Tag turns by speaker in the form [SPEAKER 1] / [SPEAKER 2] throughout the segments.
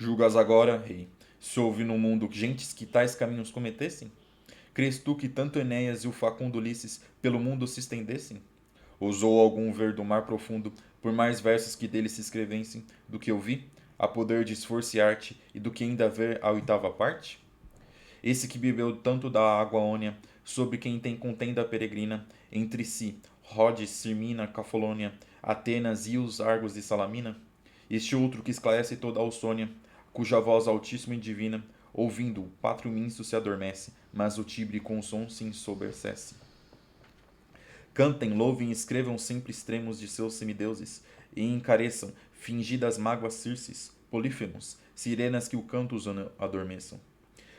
[SPEAKER 1] Julgas agora, rei, se houve no mundo gentes que tais caminhos cometessem? Crês tu que tanto Enéas e o facundo Ulisses pelo mundo se estendessem? Ousou algum ver do mar profundo, por mais versos que dele se escrevessem, do que eu vi, a poder de esforço e arte, e do que ainda ver a oitava parte? Esse que bebeu tanto da água ônia, sobre quem tem contenda peregrina, entre si, Rhodes, Sirmina, Cafolônia, Atenas, Ios, Argos e Salamina? Este outro que esclarece toda a Ausônia, cuja voz altíssima e divina, ouvindo, o pátrio minso se adormece, mas o Tibre com som se ensoberbece. Cantem, louvem e escrevam sempre extremos de seus semideuses, e encareçam, fingidas mágoas circes, polífemos, sirenas que o canto os adormeçam.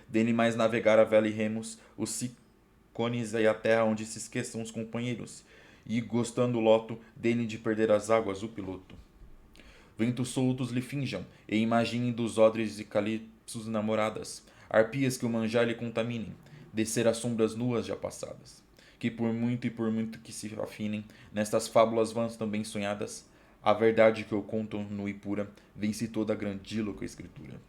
[SPEAKER 1] Dele mais navegar a vela e remos, os cicones e a terra onde se esqueçam os companheiros, e gostando o loto, dele de perder as águas o piloto. Ventos soltos lhe finjam, e imaginem dos odres e calipsos namoradas, arpias que o manjar lhe contaminem, descer as sombras nuas já passadas. Que por muito e por muito que se afinem, nestas fábulas vãs também sonhadas, a verdade que eu conto nua e pura, vence toda a grandíloca escritura.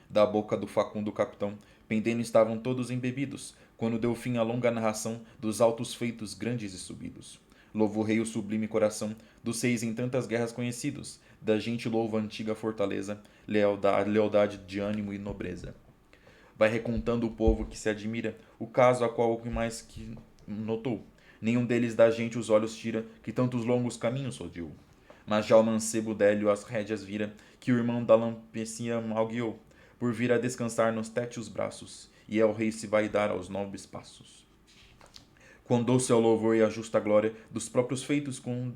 [SPEAKER 1] Da boca do facundo capitão, pendendo estavam todos embebidos, quando deu fim a longa narração dos altos feitos grandes e subidos. Louvo o rei o sublime coração, dos seis em tantas guerras conhecidos, da gente louva a antiga fortaleza, lealdade de ânimo e nobreza. Vai recontando o povo que se admira, o caso a qual o mais que notou. Nenhum deles da gente os olhos tira, que tantos longos caminhos rodeou. Mas já o mancebo Délio as rédeas vira, que o irmão da lampecia mal guiou, por vir a descansar nos tétios braços, e ao rei se vai dar aos nobres passos. Quão doce é o louvor e a justa glória dos próprios feitos com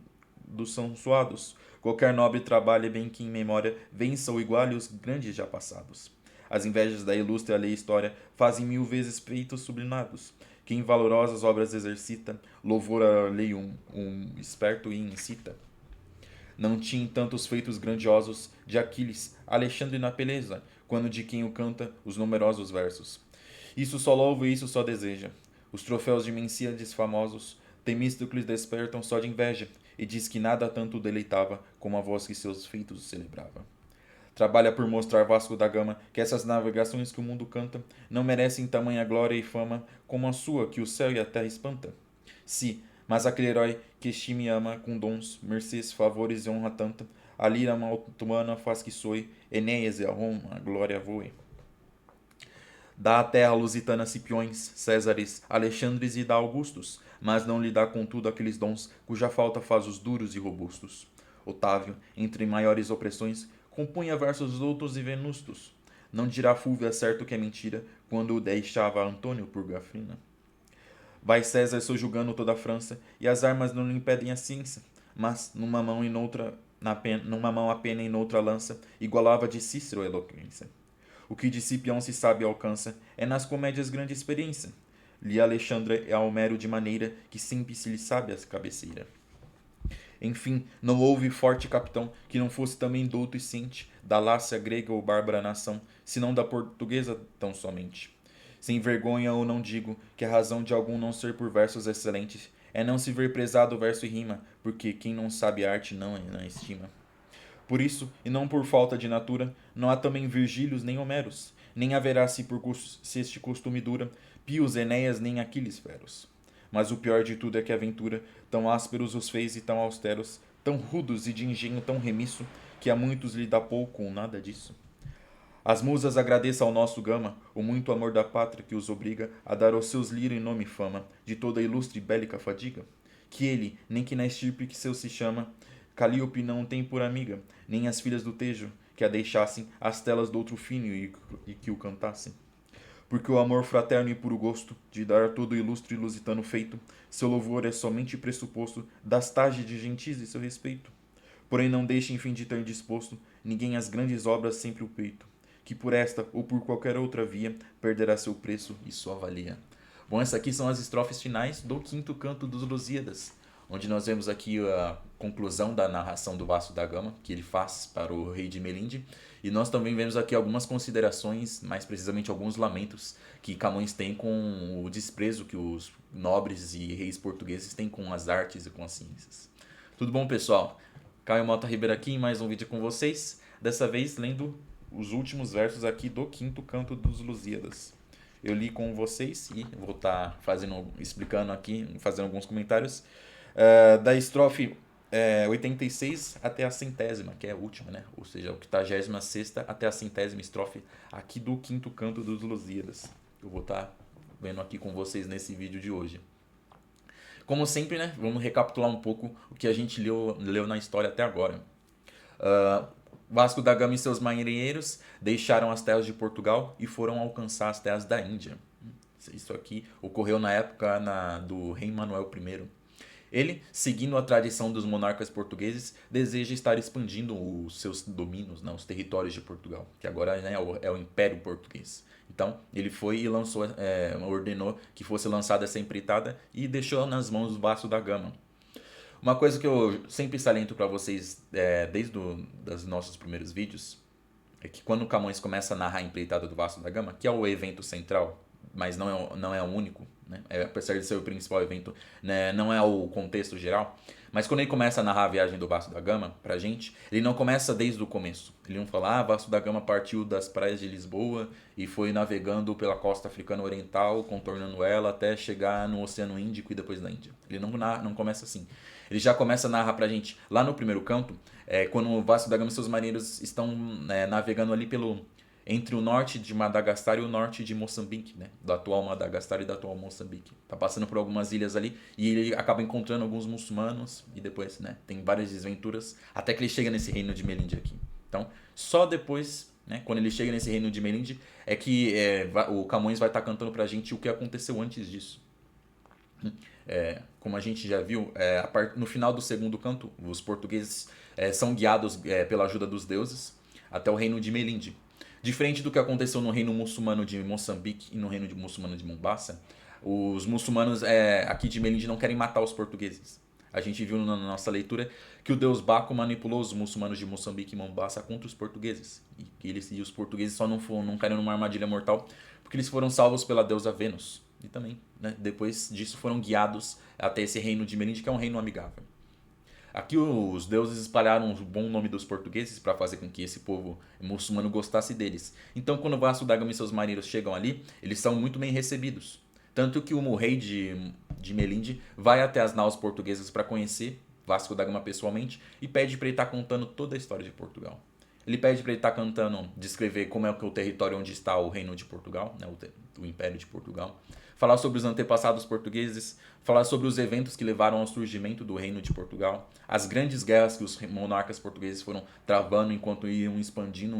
[SPEAKER 1] dos são suados. Qualquer nobre trabalhe bem que em memória vença ou iguale os grandes já passados. As invejas da ilustre lei história fazem mil vezes feitos sublimados. Quem valorosas obras exercita, louvor a lei esperto e incita. Não tinha tantos feitos grandiosos de Aquiles, Alexandre na beleza, quando de quem o canta os numerosos versos. Isso só louva e isso só deseja. Os troféus de Mencíades famosos, Temístocles despertam só de inveja, e diz que nada tanto deleitava como a voz que seus feitos celebrava. Trabalha por mostrar Vasco da Gama que essas navegações que o mundo canta não merecem tamanha glória e fama como a sua que o céu e a terra espanta. Se, mas aquele herói que estime e ama com dons, mercês, favores e honra tanta, a lira maltumana faz que soe, Enéas e a Roma a glória voe. Dá à terra lusitana Cipiões, Césares, Alexandres e dá Augustos, mas não lhe dá contudo aqueles dons cuja falta faz os duros e robustos. Otávio, entre maiores opressões, compunha versos outros e venustos. Não dirá Fúvia certo que é mentira, quando o deixava Antônio por Gafrina. Vai César sojugando toda a França, e as armas não lhe impedem a ciência, mas numa mão e noutra, numa mão a pena e noutra lança, igualava de Cícero a eloquência. O que de Cipião se sabe e alcança, é nas comédias grande experiência. Li Alexandre é Homero de maneira que sempre se lhe sabe a cabeceira. Enfim, não houve forte capitão que não fosse também douto e ciente da Lácia grega ou bárbara nação, senão da portuguesa tão somente. Sem vergonha ou não digo que a razão de algum não ser por versos excelentes é não se ver prezado verso e rima, porque quem não sabe arte não estima. Por isso, e não por falta de natura, não há também Virgílios nem Homeros, nem haverá se este costume dura, Pios, Enéas nem Aquiles feros. Mas o pior de tudo é que a aventura, tão ásperos os fez e tão austeros, tão rudos e de engenho tão remisso, que a muitos lhe dá pouco ou nada disso. As musas agradeçam ao nosso Gama o muito amor da pátria que os obriga a dar aos seus liro em nome e fama de toda a ilustre e bélica fadiga. Que ele, nem que na estirpe que seu se chama, Calíope não tem por amiga, nem as filhas do Tejo, que a deixassem as telas do outro fino e que o cantassem. Porque o amor fraterno e puro gosto de dar todo o ilustre e lusitano feito, seu louvor é somente pressuposto das tages de gentis e seu respeito. Porém não deixe em fim de ter disposto ninguém as grandes obras sempre o peito, que por esta ou por qualquer outra via perderá seu preço e sua valia. Bom, essas aqui são as estrofes finais do quinto canto dos Lusíadas, onde nós vemos aqui a conclusão da narração do Vasco da Gama, que ele faz para o rei de Melinde, e nós também vemos aqui algumas considerações, mais precisamente alguns lamentos que Camões tem com o desprezo que os nobres e reis portugueses têm com as artes e com as ciências. Tudo bom, pessoal? Caio Mota Ribeiro aqui em mais um vídeo com vocês, dessa vez lendo os últimos versos aqui do quinto canto dos Lusíadas. Eu li com vocês e vou estar explicando aqui, fazendo alguns comentários da estrofe 86 até a centésima, que é a última, né? Ou seja, o 86ª até a centésima estrofe aqui do quinto canto dos Lusíadas. Eu vou estar vendo aqui com vocês nesse vídeo de hoje. Como sempre, né? Vamos recapitular um pouco o que a gente leu na história até agora. Vasco da Gama e seus marinheiros deixaram as terras de Portugal e foram alcançar as terras da Índia. Isso aqui ocorreu na época do rei Manuel I. Ele, seguindo a tradição dos monarcas portugueses, deseja estar expandindo os seus domínios, né, os territórios de Portugal, que agora, né, é o Império Português. Então, ele foi e ordenou que fosse lançada essa empreitada e deixou nas mãos do Vasco da Gama. Uma coisa que eu sempre saliento para vocês desde os nossos primeiros vídeos é que quando o Camões começa a narrar a empreitada do Vasco da Gama, que é o evento central, mas não é o único, né? Apesar de ser o principal evento, né? Não é o contexto geral, mas quando ele começa a narrar a viagem do Vasco da Gama pra gente, ele não começa desde o começo. Ele não fala, Vasco da Gama partiu das praias de Lisboa e foi navegando pela costa africana oriental, contornando ela até chegar no Oceano Índico e depois na Índia. Ele não começa assim. Ele já começa a narrar pra gente, lá no primeiro canto, quando o Vasco da Gama e seus marinheiros estão navegando ali entre o norte de Madagascar e o norte de Moçambique, né? Do atual Madagascar e da atual Moçambique. Tá passando por algumas ilhas ali e ele acaba encontrando alguns muçulmanos e depois, né, tem várias desventuras até que ele chega nesse reino de Melinde aqui. Então, só depois, né, quando ele chega nesse reino de Melinde, é que o Camões vai estar cantando pra gente o que aconteceu antes disso. Como a gente já viu, no final do segundo canto, os portugueses são guiados pela ajuda dos deuses até o reino de Melinde. Diferente do que aconteceu no reino muçulmano de Moçambique e no reino muçulmano de Mombasa, os muçulmanos aqui de Melinde não querem matar os portugueses. A gente viu na nossa leitura que o deus Baco manipulou os muçulmanos de Moçambique e Mombasa contra os portugueses. E os portugueses só não caíram numa armadilha mortal porque eles foram salvos pela deusa Vênus. E também, né, depois disso, foram guiados até esse reino de Melinde, que é um reino amigável. Aqui os deuses espalharam o bom nome dos portugueses para fazer com que esse povo muçulmano gostasse deles. Então, quando Vasco da Gama e seus marinheiros chegam ali, eles são muito bem recebidos. Tanto que o rei de Melinde vai até as naus portuguesas para conhecer Vasco da Gama pessoalmente e pede para ele estar contando toda a história de Portugal. Ele pede para ele estar cantando, descrever como é o território onde está o reino de Portugal, né, o Império de Portugal. Falar sobre os antepassados portugueses, falar sobre os eventos que levaram ao surgimento do reino de Portugal, as grandes guerras que os monarcas portugueses foram travando enquanto iam expandindo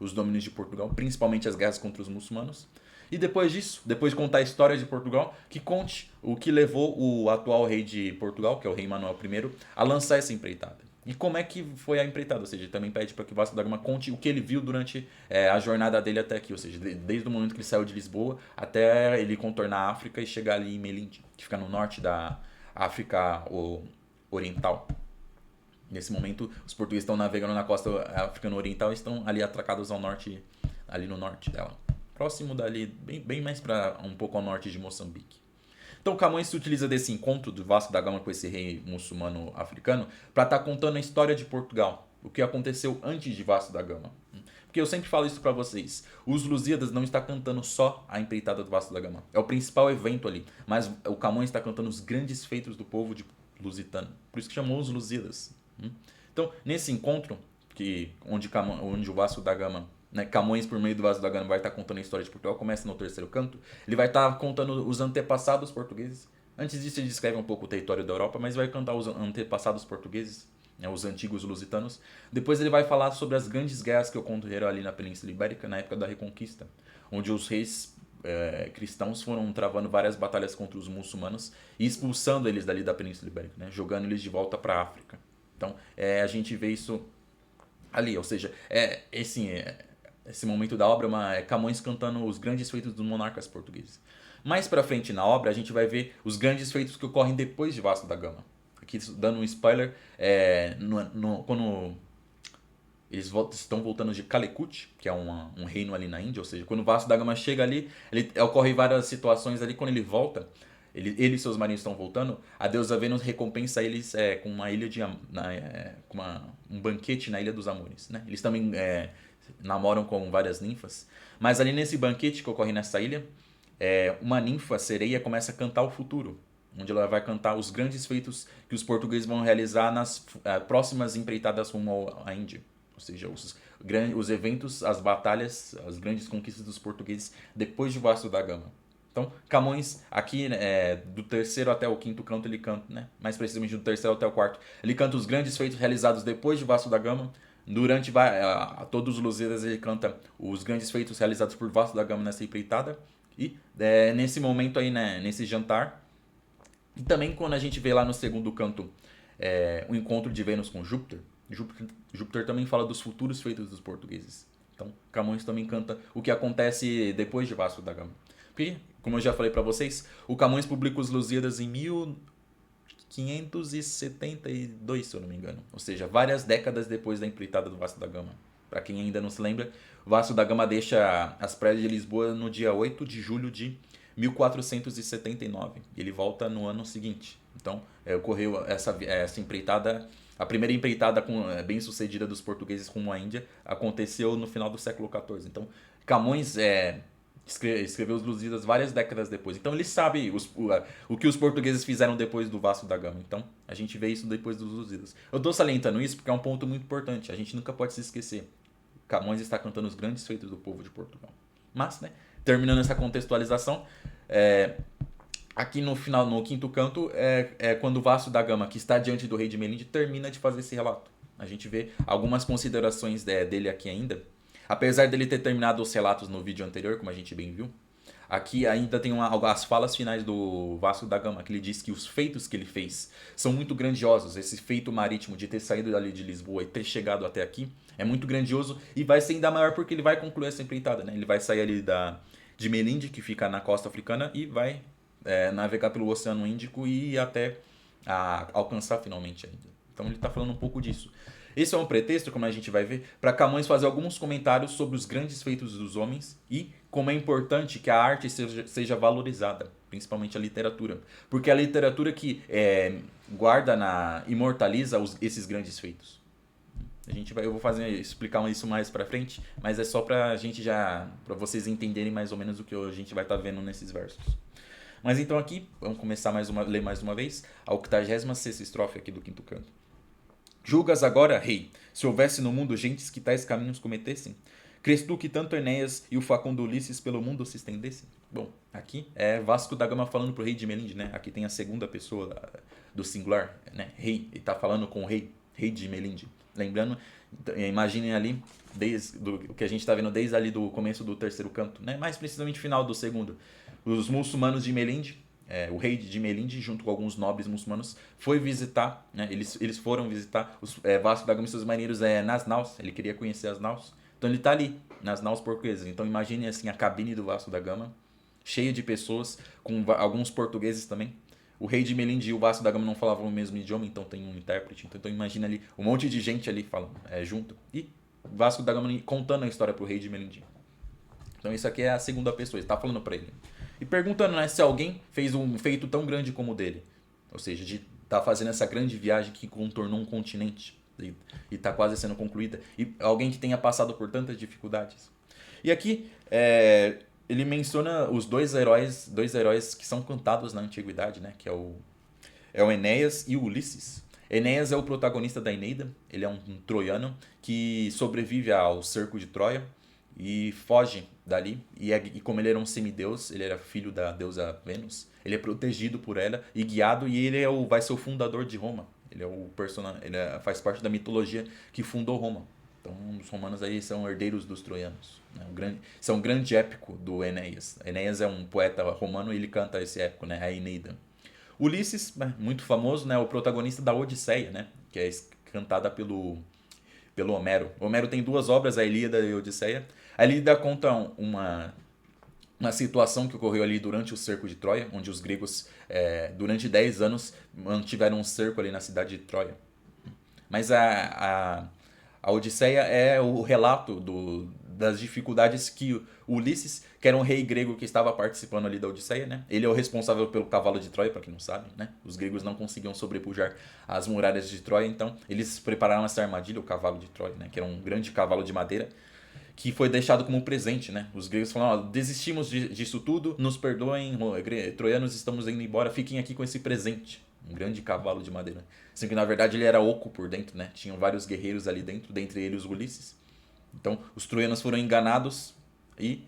[SPEAKER 1] os domínios de Portugal, principalmente as guerras contra os muçulmanos. E depois disso, depois de contar a história de Portugal, que conte o que levou o atual rei de Portugal, que é o rei Manuel I, a lançar essa empreitada. E como é que foi a empreitada? Ou seja, ele também pede para que Vasco da Gama conte o que ele viu durante a jornada dele até aqui. Ou seja, desde o momento que ele saiu de Lisboa até ele contornar a África e chegar ali em Melinde, que fica no norte da África Oriental. Nesse momento, os portugueses estão navegando na costa africana oriental e estão ali atracados ao norte, ali no norte dela. Próximo dali, bem mais para um pouco ao norte de Moçambique. Então Camões se utiliza desse encontro do Vasco da Gama com esse rei muçulmano africano para estar contando a história de Portugal, o que aconteceu antes de Vasco da Gama. Porque eu sempre falo isso para vocês, os Lusíadas não está cantando só a empreitada do Vasco da Gama, é o principal evento ali, mas o Camões está cantando os grandes feitos do povo lusitano, por isso que chamou os Lusíadas. Então nesse encontro, onde o Vasco da Gama, né, Camões, por meio do Vasco da Gama, vai estar contando a história de Portugal, começa no terceiro canto, ele vai estar contando os antepassados portugueses. Antes disso ele descreve um pouco o território da Europa, mas vai contar os antepassados portugueses, né, os antigos lusitanos. Depois ele vai falar sobre as grandes guerras que ocorreram ali na Península Ibérica, na época da Reconquista, onde os reis cristãos foram travando várias batalhas contra os muçulmanos e expulsando eles dali da Península Ibérica, né, jogando eles de volta para a África. Então a gente vê isso ali, ou seja, esse momento da obra é Camões cantando os grandes feitos dos monarcas portugueses. Mais pra frente na obra a gente vai ver os grandes feitos que ocorrem depois de Vasco da Gama. Aqui dando um spoiler, quando eles estão voltando de Calicut, que é um reino ali na Índia, ou seja, quando Vasco da Gama chega ali, ocorrem várias situações ali, quando ele volta, ele e seus marinhos estão voltando, a deusa Vênus recompensa eles com uma ilha com um banquete na Ilha dos Amores, né? Eles também namoram com várias ninfas, mas ali nesse banquete que ocorre nessa ilha, uma ninfa sereia começa a cantar o futuro, onde ela vai cantar os grandes feitos que os portugueses vão realizar nas próximas empreitadas rumo à Índia. Ou seja, os eventos, as batalhas, as grandes conquistas dos portugueses depois de Vasco da Gama. Então, Camões, aqui do terceiro até o quinto canto, ele canta, né? Mais precisamente do terceiro até o quarto, ele canta os grandes feitos realizados depois de Vasco da Gama. Durante todos os Lusíadas ele canta os grandes feitos realizados por Vasco da Gama nessa empreitada. E nesse momento aí, né, nesse jantar, e também quando a gente vê lá no segundo canto o encontro de Vênus com Júpiter também fala dos futuros feitos dos portugueses. Então, Camões também canta o que acontece depois de Vasco da Gama. Porque, como eu já falei para vocês, o Camões publica os Lusíadas em 1572, se eu não me engano. Ou seja, várias décadas depois da empreitada do Vasco da Gama. Para quem ainda não se lembra, Vasco da Gama deixa as praias de Lisboa no dia 8 de julho de 1479. Ele volta no ano seguinte. Então, ocorreu essa empreitada. A primeira empreitada bem sucedida dos portugueses rumo à Índia aconteceu no final do século XIV. Então, Camões escreveu os Lusíadas várias décadas depois. Então ele sabe o que os portugueses fizeram depois do Vasco da Gama. Então a gente vê isso depois dos Lusíadas. Eu estou salientando isso porque é um ponto muito importante. A gente nunca pode se esquecer. Camões está cantando os grandes feitos do povo de Portugal. Mas, né, terminando essa contextualização, aqui no final, no quinto canto, quando o Vasco da Gama, que está diante do rei de Melinde, termina de fazer esse relato. A gente vê algumas considerações dele aqui ainda. Apesar dele ter terminado os relatos no vídeo anterior, como a gente bem viu, aqui ainda tem as falas finais do Vasco da Gama, que ele diz que os feitos que ele fez são muito grandiosos. Esse feito marítimo de ter saído dali de Lisboa e ter chegado até aqui é muito grandioso e vai ser ainda maior porque ele vai concluir essa empreitada, né? Ele vai sair ali de Melinde, que fica na costa africana, e vai navegar pelo Oceano Índico e ir até alcançar finalmente ainda. Então ele está falando um pouco disso. Esse é um pretexto, como a gente vai ver, para Camões fazer alguns comentários sobre os grandes feitos dos homens e como é importante que a arte seja valorizada, principalmente a literatura. Porque é a literatura que imortaliza esses grandes feitos. Eu vou explicar isso mais para frente, mas é só para para vocês entenderem mais ou menos o que a gente vai estar vendo nesses versos. Mas então aqui, vamos começar ler mais uma vez a 86ª estrofe aqui do quinto canto. Julgas agora, rei, se houvesse no mundo gentes que tais caminhos cometessem? Crês tu que tanto Enéas e o facundo Ulisses pelo mundo se estendessem? Bom, aqui é Vasco da Gama falando pro rei de Melinde, né? Aqui tem a segunda pessoa do singular, né? Rei, ele tá falando com o rei de Melinde. Lembrando, imaginem ali, o que a gente tá vendo desde ali do começo do terceiro canto, né? Mais precisamente final do segundo. Os muçulmanos de Melinde, o rei de Melinde, junto com alguns nobres muçulmanos, foi visitar, né? Eles foram visitar Vasco da Gama e seus marinheiros nas naus. Ele queria conhecer as naus. Então ele está ali, nas naus portuguesas. Então imagine assim a cabine do Vasco da Gama, cheia de pessoas, com alguns portugueses também. O rei de Melinde e o Vasco da Gama não falavam o mesmo idioma, então tem um intérprete. Então imagina ali um monte de gente ali falando, junto. E Vasco da Gama contando a história pro rei de Melinde. Então isso aqui é a segunda pessoa, ele está falando para ele. E perguntando, né, se alguém fez um feito tão grande como o dele. Ou seja, de estar fazendo essa grande viagem que contornou um continente e está quase sendo concluída. E alguém que tenha passado por tantas dificuldades. E aqui ele menciona os dois heróis que são cantados na antiguidade, né, que é o Enéas e o Ulisses. Enéas é o protagonista da Eneida. Ele é um troiano que sobrevive ao cerco de Troia e foge dali, e como ele era um semideus, ele era filho da deusa Vênus, ele é protegido por ela e guiado, e ele vai ser o fundador de Roma. Ele faz parte da mitologia que fundou Roma. Então os romanos aí são herdeiros dos troianos, né? São um grande épico do Enéas. Enéas é um poeta romano e ele canta esse épico, né? A Eneida. Ulisses, muito famoso, né? O protagonista da Odisseia, né? Que é cantada pelo Homero. Homero tem duas obras, a Ilíada e a Odisseia. A Ilíada conta uma situação que ocorreu ali durante o cerco de Troia, onde os gregos, durante 10 anos, mantiveram um cerco ali na cidade de Troia. Mas a Odisseia é o relato das dificuldades que o Ulisses, que era um rei grego que estava participando ali da Odisseia, né? Ele é o responsável pelo cavalo de Troia, para quem não sabe, né? Os gregos não conseguiam sobrepujar as muralhas de Troia, então eles prepararam essa armadilha, o cavalo de Troia, né? Que era um grande cavalo de madeira, que foi deixado como presente, né? Os gregos falaram, ó, desistimos disso tudo, nos perdoem, troianos, estamos indo embora, fiquem aqui com esse presente. Um grande cavalo de madeira. Sendo que na verdade ele era oco por dentro, né? Tinham vários guerreiros ali dentro, dentre eles Ulisses. Então os troianos foram enganados e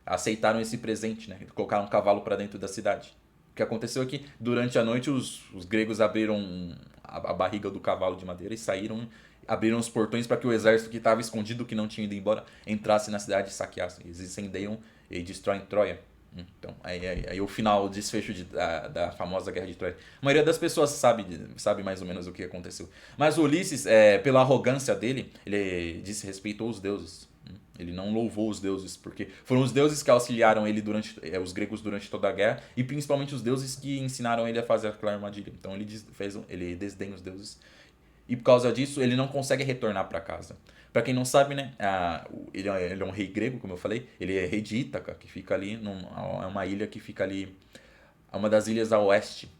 [SPEAKER 1] aceitaram esse presente, né? Colocaram um cavalo para dentro da cidade. O que aconteceu é que durante a noite os gregos abriram a barriga do cavalo de madeira e saíram, abriram os portões para que o exército que estava escondido, que não tinha ido embora, entrasse na cidade e saqueasse. Eles incendeiam e destroem Troia. Então, aí o final, o desfecho da famosa Guerra de Troia. A maioria das pessoas sabe mais ou menos o que aconteceu. Mas o Ulisses, pela arrogância dele, ele desrespeitou os deuses. Ele não louvou os deuses, porque foram os deuses que auxiliaram ele os gregos durante toda a guerra, e principalmente os deuses que ensinaram ele a fazer aquela armadilha. Então ele desdenha os deuses. E por causa disso, ele não consegue retornar para casa. Para quem não sabe, né, ele é um rei grego, como eu falei. Ele é rei de Ítaca, que fica ali, é uma ilha que fica ali, é uma das ilhas a oeste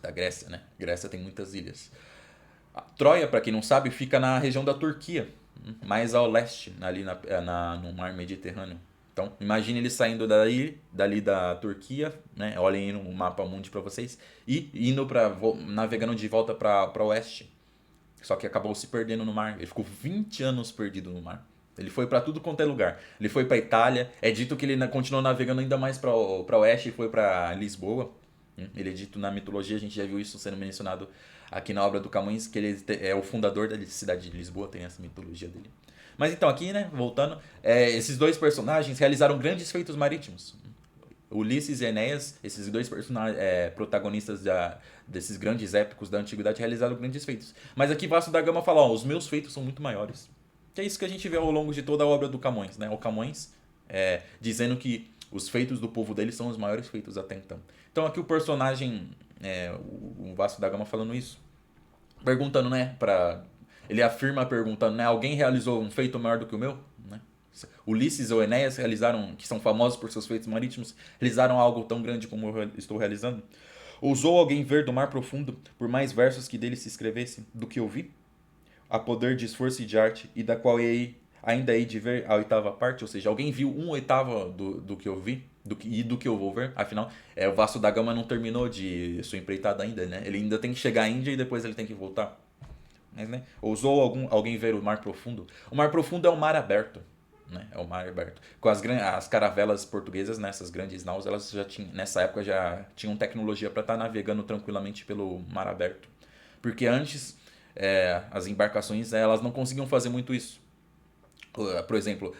[SPEAKER 1] da Grécia, né? Grécia tem muitas ilhas. A Troia, para quem não sabe, fica na região da Turquia, mais ao leste, ali no mar Mediterrâneo. Então, imagine ele saindo dali da Turquia, né? Olhem aí no mapa mundi para vocês, e navegando de volta para o oeste. Só que acabou se perdendo no mar. Ele ficou 20 anos perdido no mar. Ele foi para tudo quanto é lugar. Ele foi para Itália. É dito que ele continuou navegando ainda mais para oeste e foi para Lisboa. Ele é dito na mitologia, a gente já viu isso sendo mencionado aqui na obra do Camões, que ele é o fundador da cidade de Lisboa, tem essa mitologia dele. Mas então aqui, né, voltando, esses dois personagens realizaram grandes feitos marítimos. Ulisses e Enéas, esses dois protagonistas desses grandes épicos da antiguidade, realizaram grandes feitos. Mas aqui Vasco da Gama fala, ó, os meus feitos são muito maiores. Que é isso que a gente vê ao longo de toda a obra do Camões, né? O Camões dizendo que os feitos do povo dele são os maiores feitos até então. Então aqui o personagem, o Vasco da Gama falando isso, perguntando, né, ele afirma perguntando, né, alguém realizou um feito maior do que o meu? Né? Ulisses ou Enéas realizaram, que são famosos por seus feitos marítimos, realizaram algo tão grande como eu estou realizando? Ousou alguém ver do mar profundo, por mais versos que dele se escrevessem, do que eu vi? A poder de esforço e de arte, e da qual ainda hei de ver a oitava parte, ou seja, alguém viu 1/8 do que eu vi, do que eu vou ver, afinal, o Vasco da Gama não terminou de sua empreitada ainda, né? Ele ainda tem que chegar à Índia e depois ele tem que voltar. Mas, né? Ousou alguém ver o mar profundo? O mar profundo é o mar aberto. Né? É o mar aberto. Com as caravelas portuguesas, né? Essas grandes naus, elas já tinham, nessa época já tinham tecnologia para estar navegando tranquilamente pelo mar aberto. Porque antes, as embarcações elas não conseguiam fazer muito isso. Por exemplo,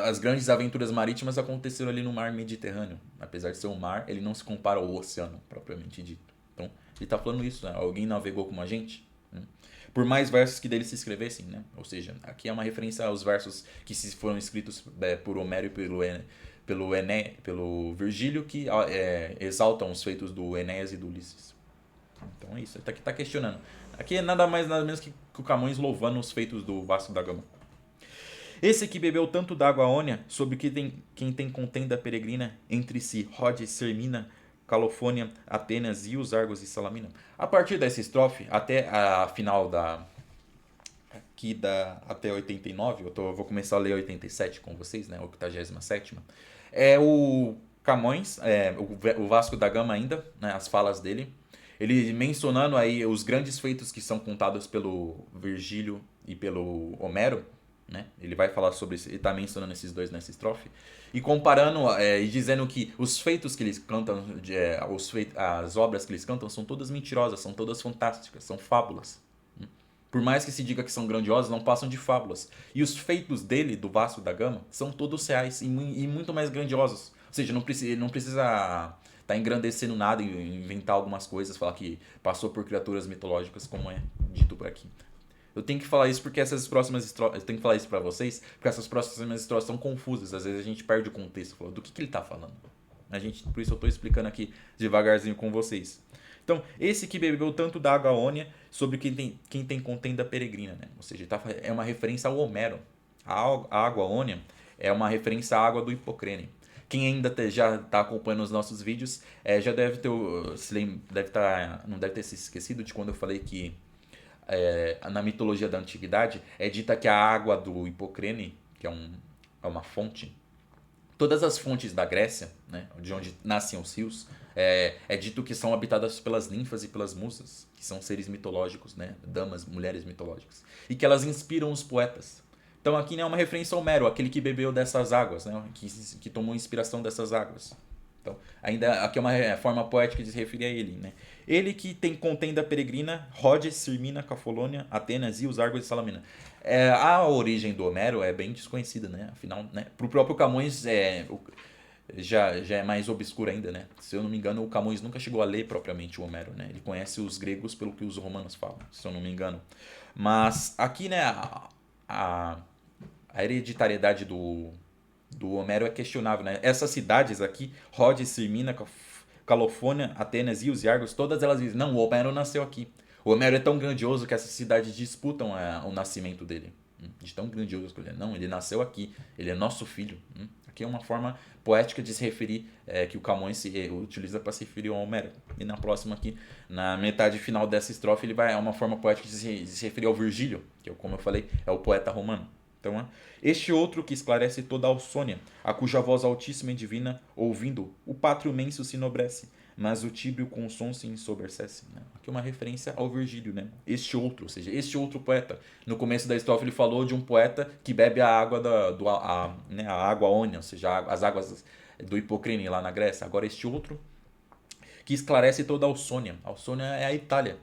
[SPEAKER 1] as grandes aventuras marítimas aconteceram ali no mar Mediterrâneo. Apesar de ser um mar, ele não se compara ao oceano, propriamente dito. Então, ele está falando isso, né? Alguém navegou com a gente? Por mais versos que dele se escrevessem, né? Ou seja, aqui é uma referência aos versos que foram escritos por Homero e pelo Virgílio, que exaltam os feitos do Enéas e do Ulisses. Então é isso, ele está questionando. Aqui é nada mais nada menos que o Camões louvando os feitos do Vasco da Gama. Esse que bebeu tanto d'água ônia, sobre quem tem contenda peregrina, entre si Rhodes, Sermina, Calofônia, Atenas e os Argos e Salamina. A partir dessa estrofe, até a final até 89, vou começar a ler 87 com vocês, né, 87ª, o Camões, o Vasco da Gama ainda, né, as falas dele, ele mencionando aí os grandes feitos que são contados pelo Virgílio e pelo Homero, né? Ele vai falar sobre isso, ele está mencionando esses dois nessa estrofe, e comparando e dizendo que os feitos que eles cantam, as obras que eles cantam são todas mentirosas, são todas fantásticas, são fábulas. Por mais que se diga que são grandiosas, não passam de fábulas. E os feitos dele, do Vasco da Gama, são todos reais e muito mais grandiosos. Ou seja, ele não precisa tá engrandecendo nada e inventar algumas coisas, falar que passou por criaturas mitológicas, como é dito por aqui. Eu tenho que falar isso porque essas próximas estrofes, eu tenho que falar isso pra vocês, porque essas próximas estrofes são confusas, às vezes a gente perde o contexto, do que ele tá falando. Por isso eu tô explicando aqui devagarzinho com vocês. Então, esse que bebeu tanto da água ônia, sobre quem tem contenda peregrina, né? Ou seja, é uma referência ao Homero. A água ônia é uma referência à água do Hipocrene. Quem ainda já está acompanhando os nossos vídeos já deve ter, não deve ter se esquecido de quando eu falei que na mitologia da antiguidade é dita que a água do Hipocrene, que é uma fonte, todas as fontes da Grécia, né, de onde nascem os rios, é dito que são habitadas pelas ninfas e pelas musas, que são seres mitológicos, né, damas, mulheres mitológicas, e que elas inspiram os poetas. Então aqui é uma referência ao Homero, aquele que bebeu dessas águas, né, que tomou inspiração dessas águas. Então, ainda aqui é uma forma poética de se referir a ele, né? Ele que tem contenda peregrina, Rhodes, Sirmina, Cafolônia, Atenas e os Argos de Salamina. A origem do Homero é bem desconhecida, né? Afinal, né? Pro próprio Camões já é mais obscuro ainda, né? Se eu não me engano, o Camões nunca chegou a ler propriamente o Homero, né? Ele conhece os gregos pelo que os romanos falam, se eu não me engano. Mas aqui, né, a, a hereditariedade do Homero é questionável, né? Essas cidades aqui, Rhodes, Sirmina, Calofônia, Atenas e os Argos, todas elas dizem, não, o Homero nasceu aqui. O Homero é tão grandioso que essas cidades disputam o nascimento dele. De tão grandioso que ele é. Não, ele nasceu aqui, ele é nosso filho. Aqui é uma forma poética de se referir, que o Camões utiliza para se referir ao Homero. E na próxima aqui, na metade final dessa estrofe, é uma forma poética de se referir ao Virgílio, que, como eu falei, é o poeta romano. Então, este outro que esclarece toda a Aussônia, a cuja voz altíssima e divina, ouvindo, o pátrio menso se enobrece, mas o tíbrio com som se ensoberbece. Né? Aqui é uma referência ao Virgílio, né? Este outro, ou seja, este outro poeta. No começo da estrofe ele falou de um poeta que bebe a água a água ônia, ou seja, as águas do Hipocrene lá na Grécia. Agora este outro que esclarece toda a Aussônia. A Aussônia é a Itália.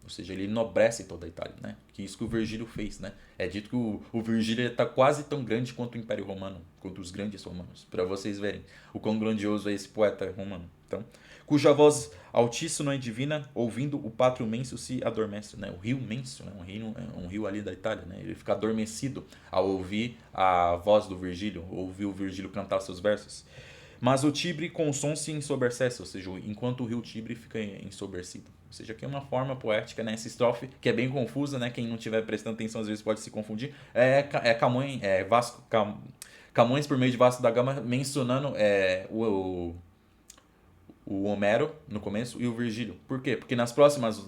[SPEAKER 1] Ou seja, ele enobrece toda a Itália, né? Que isso que o Virgílio fez, né? É dito que o Virgílio está quase tão grande quanto o Império Romano, quanto os grandes romanos, para vocês verem o quão grandioso é esse poeta romano. Então, cuja voz altíssima e divina, ouvindo o pátrio menso se adormece, né? O rio menso, né? Um rio ali da Itália, né? Ele fica adormecido ao ouvir a voz do Virgílio, ouvir o Virgílio cantar seus versos. Mas o Tibre com som se ensoberbece, ou seja, enquanto o rio Tibre fica ensoberbecido. Ou seja, aqui é uma forma poética, né? Essa estrofe, que é bem confusa, né? Quem não estiver prestando atenção às vezes pode se confundir. Camões, Camões por meio de Vasco da Gama mencionando o Homero no começo e o Virgílio. Por quê? Porque nas próximas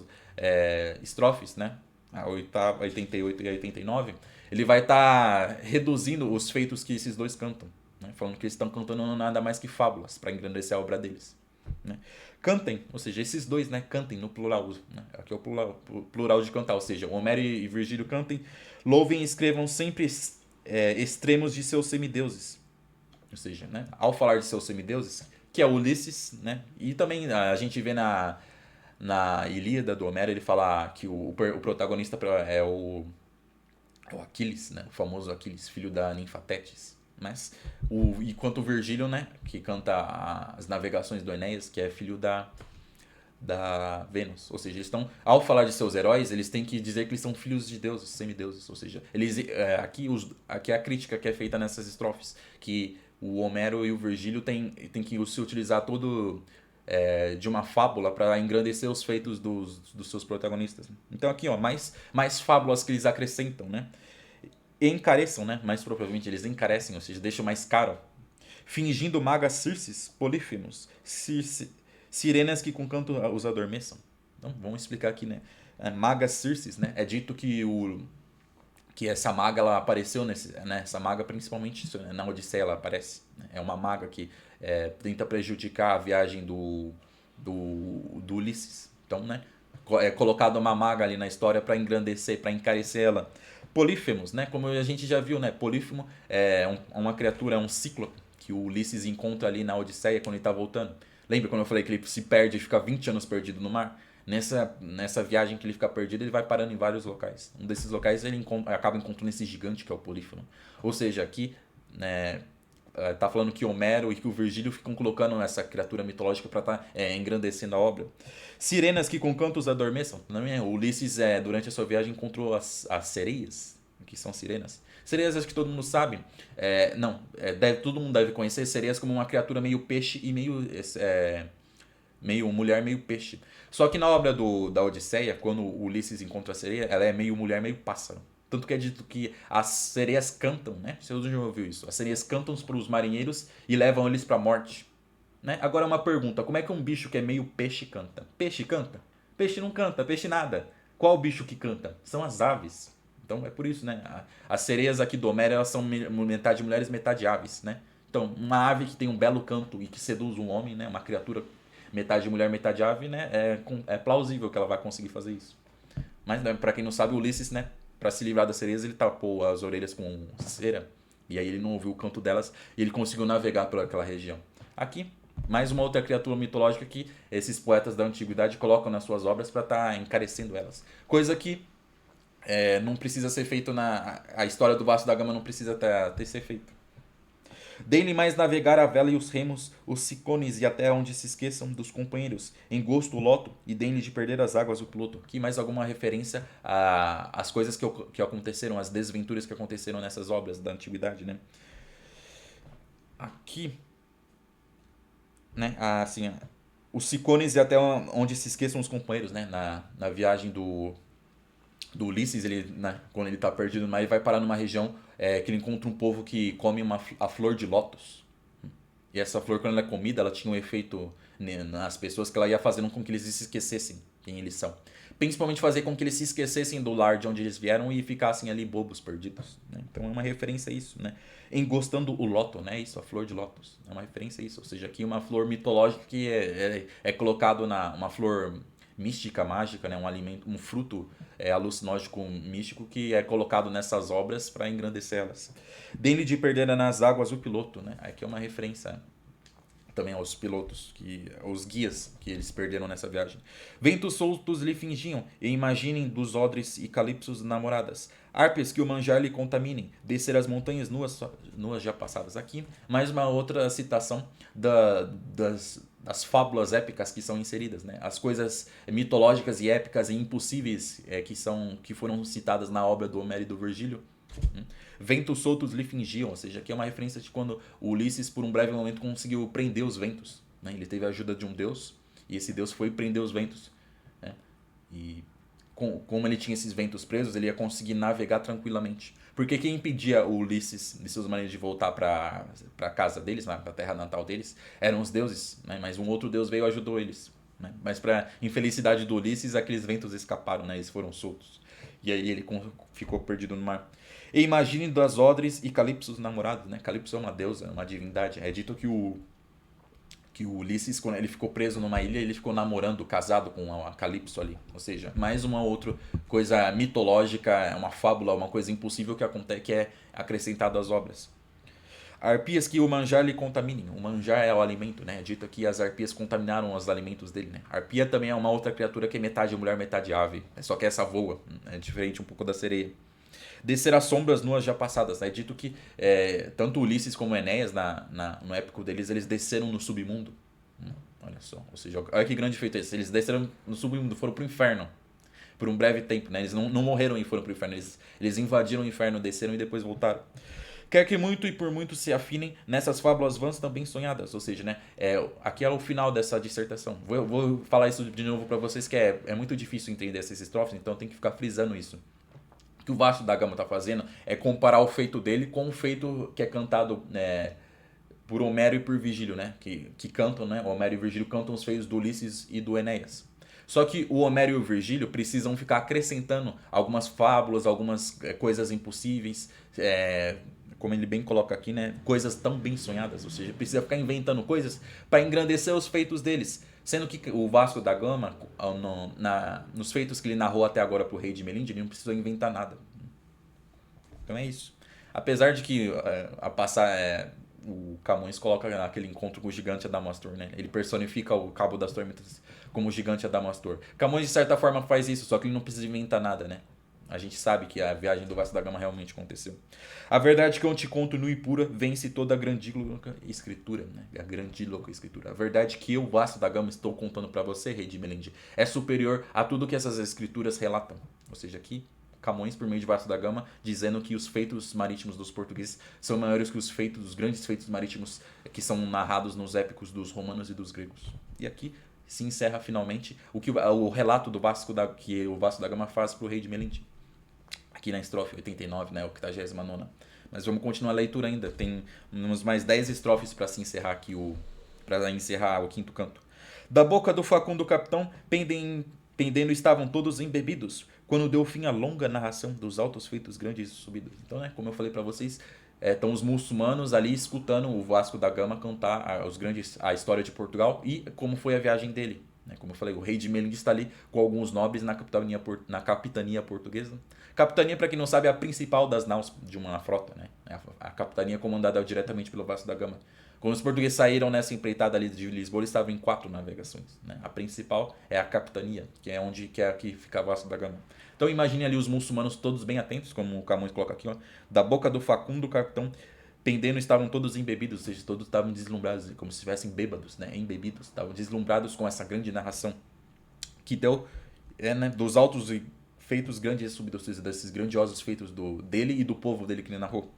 [SPEAKER 1] estrofes, né? A 88 e a 89, ele vai estar reduzindo os feitos que esses dois cantam. Né? Falando que eles estão cantando nada mais que fábulas para engrandecer a obra deles. Né? Cantem, ou seja, esses dois, né, cantem no plural. Né? Aqui é o plural de cantar, ou seja, Homero e Virgílio cantem, louvem e escrevam sempre extremos de seus semideuses. Ou seja, né, ao falar de seus semideuses, que é Ulisses, né, e também a gente vê na Ilíada do Homero, ele fala que o protagonista é o Aquiles, né, o famoso Aquiles, filho da ninfa Tétis. Mas enquanto o Virgílio, né, que canta as navegações do Enéas, que é filho da Vênus. Ou seja, eles estão, ao falar de seus heróis, eles têm que dizer que eles são filhos de deuses, semideuses. Ou seja, aqui é a crítica que é feita nessas estrofes, que o Homero e o Virgílio têm que se utilizar todo de uma fábula para engrandecer os feitos dos seus protagonistas. Então aqui, ó, mais fábulas que eles acrescentam, né? Encareçam, né? Mais propriamente, eles encarecem, ou seja, deixam mais caro. Fingindo magas Circes, Polífemos, sirenas que com canto os adormeçam. Então, vamos explicar aqui, né? Magas Circes, né? É dito que essa maga ela apareceu essa maga principalmente na Odisseia ela aparece. Né? É uma maga que tenta prejudicar a viagem do Ulisses. Então, né? É colocada uma maga ali na história para engrandecer, para encarecer ela. Polífemos, né? Como a gente já viu, né? Polífemo é uma criatura, é um cíclope que o Ulisses encontra ali na Odisseia quando ele está voltando. Lembra quando eu falei que ele se perde e fica 20 anos perdido no mar? Nessa viagem que ele fica perdido, ele vai parando em vários locais. Um desses locais ele acaba encontrando esse gigante que é o Polífemo. Ou seja, aqui, né, tá falando que Homero e que o Virgílio ficam colocando essa criatura mitológica para estar engrandecendo a obra. Sirenas que com cantos adormeçam. Não é? O Ulisses, durante a sua viagem, encontrou as sereias, que são sirenas. Sereias, acho que todo mundo sabe. Todo mundo deve conhecer sereias como uma criatura meio peixe e meio mulher, meio peixe. Só que na obra da Odisseia, quando o Ulisses encontra a sereia, ela é meio mulher, meio pássaro. Tanto que é dito que as sereias cantam, né? Você já ouviu isso? As sereias cantam para os marinheiros e levam eles para a morte. Né? Agora uma pergunta, como é que um bicho que é meio peixe canta? Peixe canta? Peixe não canta, peixe nada. Qual o bicho que canta? São as aves. Então é por isso, né? As sereias aqui do Homero, elas são metade mulheres, metade aves, né? Então, uma ave que tem um belo canto e que seduz um homem, né? Uma criatura metade mulher, metade ave, né? É plausível que ela vai conseguir fazer isso. Mas, né, pra quem não sabe, Ulisses, né? Pra se livrar das sereias, ele tapou as orelhas com cera. E aí ele não ouviu o canto delas e ele conseguiu navegar por aquela região. Aqui, mais uma outra criatura mitológica que esses poetas da antiguidade colocam nas suas obras para estar encarecendo elas. Coisa que não precisa ser feito na... A história do Vasco da Gama não precisa ter ser feito. Dei-lhe mais navegar a vela e os remos, os cicones e até onde se esqueçam dos companheiros. Em gosto o loto e dei-lhe de perder as águas o piloto. Aqui mais alguma referência às coisas que aconteceram, às desventuras que aconteceram nessas obras da antiguidade, né? Aqui, né? Assim, os cicones e até onde se esqueçam os companheiros, né? Na viagem do Ulisses, quando ele está perdido no mar, ele vai parar numa região que ele encontra um povo que come a flor de lótus. E essa flor, quando ela é comida, ela tinha um efeito nas pessoas que ela ia fazendo com que eles se esquecessem quem eles são. Principalmente fazer com que eles se esquecessem do lar de onde eles vieram e ficassem ali bobos, perdidos. Né? Então é uma referência a isso, né? Engostando o loto, né? Isso, a flor de lótus. É uma referência a isso. Ou seja, aqui uma flor mitológica que é colocado uma flor mística, mágica, né? Um alimento, um fruto alucinógeno místico que é colocado nessas obras para engrandecê-las. Dele de perder nas águas o piloto, né? Aqui é uma referência também aos pilotos, os guias que eles perderam nessa viagem. Ventos soltos lhe fingiam, e imaginem dos odres e calipsos namoradas. Harpias que o manjar lhe contaminem, descer as montanhas nuas já passadas. Aqui, mais uma outra citação das fábulas épicas que são inseridas, né? As coisas mitológicas e épicas e impossíveis que foram citadas na obra do Homero e do Virgílio. Ventos soltos lhe fingiam, ou seja, aqui é uma referência de quando o Ulisses, por um breve momento, conseguiu prender os ventos. Né? Ele teve a ajuda de um deus, e esse deus foi prender os ventos. Né? E como ele tinha esses ventos presos, ele ia conseguir navegar tranquilamente. Porque quem impedia o Ulisses e seus marinheiros de voltar para a casa deles, para a terra natal deles, eram os deuses. Né? Mas um outro deus veio e ajudou eles. Né? Mas para infelicidade do Ulisses, aqueles ventos escaparam, né? Eles foram soltos. E aí ele ficou perdido no mar. E imagine das odres e Calipsos namorados, né? Calipso é uma deusa, uma divindade. É dito que o Ulisses, quando ele ficou preso numa ilha, ele ficou namorando, casado com a Calipso ali. Ou seja, mais uma outra coisa mitológica, uma fábula, uma coisa impossível que acontece, que é acrescentado às obras. Arpias que o manjar lhe contaminem. O manjar é o alimento, né? É dito que as arpias contaminaram os alimentos dele, né? A arpia também é uma outra criatura que é metade mulher, metade ave. Só que essa voa, é diferente um pouco da sereia. Descer as sombras nuas já passadas. É dito que tanto Ulisses como Enéas, no épico deles, eles desceram no submundo. Olha só. Ou seja, olha que grande feito esse. Eles desceram no submundo, foram pro inferno. Por um breve tempo, né? Eles não morreram e foram pro inferno. Eles invadiram o inferno, desceram e depois voltaram. Quer que muito e por muito se afinem nessas fábulas vãs também sonhadas. Ou seja, né, aqui é o final dessa dissertação. Vou falar isso de novo para vocês, que é muito difícil entender essas estrofes, então tem que ficar frisando isso. O que o Vasco da Gama está fazendo é comparar o feito dele com o feito que é cantado por Homero e por Virgílio, né, que cantam, né, Homero e Virgílio cantam os feitos do Ulisses e do Enéas. Só que o Homero e o Virgílio precisam ficar acrescentando algumas fábulas, algumas coisas impossíveis, como ele bem coloca aqui, né, coisas tão bem sonhadas, ou seja, precisa ficar inventando coisas para engrandecer os feitos deles, sendo que o Vasco da Gama, nos feitos que ele narrou até agora para o rei de Melinde, ele não precisou inventar nada. Então é isso. Apesar de que o Camões coloca aquele encontro com o gigante Adamastor, né? Ele personifica o Cabo das Tormentas como o gigante Adamastor. Camões de certa forma faz isso, só que ele não precisa inventar nada, né? A gente sabe que a viagem do Vasco da Gama realmente aconteceu. A verdade que eu te conto nua e pura vence toda a grandíloca escritura, né? A grandíloca escritura. A verdade que eu, Vasco da Gama, estou contando para você, rei de Melinde, é superior a tudo que essas escrituras relatam. Ou seja, aqui Camões, por meio de Vasco da Gama, dizendo que os feitos marítimos dos portugueses são maiores que os grandes feitos marítimos que são narrados nos épicos dos romanos e dos gregos. E aqui se encerra finalmente o relato que o Vasco da Gama faz para o rei de Melinde. aqui na estrofe 89, né, 89ª. Mas vamos continuar a leitura ainda. Tem uns mais 10 estrofes para se encerrar aqui para encerrar o quinto canto. Da boca do facundo capitão pendendo estavam todos embebidos, quando deu fim a longa narração dos altos feitos grandes e subidos. Então, né, como eu falei para vocês, estão os muçulmanos ali escutando o Vasco da Gama cantar a história de Portugal e como foi a viagem dele. Né? Como eu falei, o rei de Melinde está ali com alguns nobres na capitania portuguesa. Capitania, para quem não sabe, é a principal das naus de uma frota. Né? A capitania é comandada diretamente pelo Vasco da Gama. Quando os portugueses saíram nessa empreitada ali de Lisboa, eles estavam em 4 navegações. Né? A principal é a capitania, que é aqui fica Vasco da Gama. Então imagine ali os muçulmanos todos bem atentos, como o Camões coloca aqui, ó, da boca do facundo capitão pendendo estavam todos embebidos, ou seja, todos estavam deslumbrados, como se estivessem bêbados, né, embebidos, estavam deslumbrados com essa grande narração que deu né, dos altos feitos grandes e subidos, ou seja, desses grandiosos feitos dele e do povo dele que ele narrou.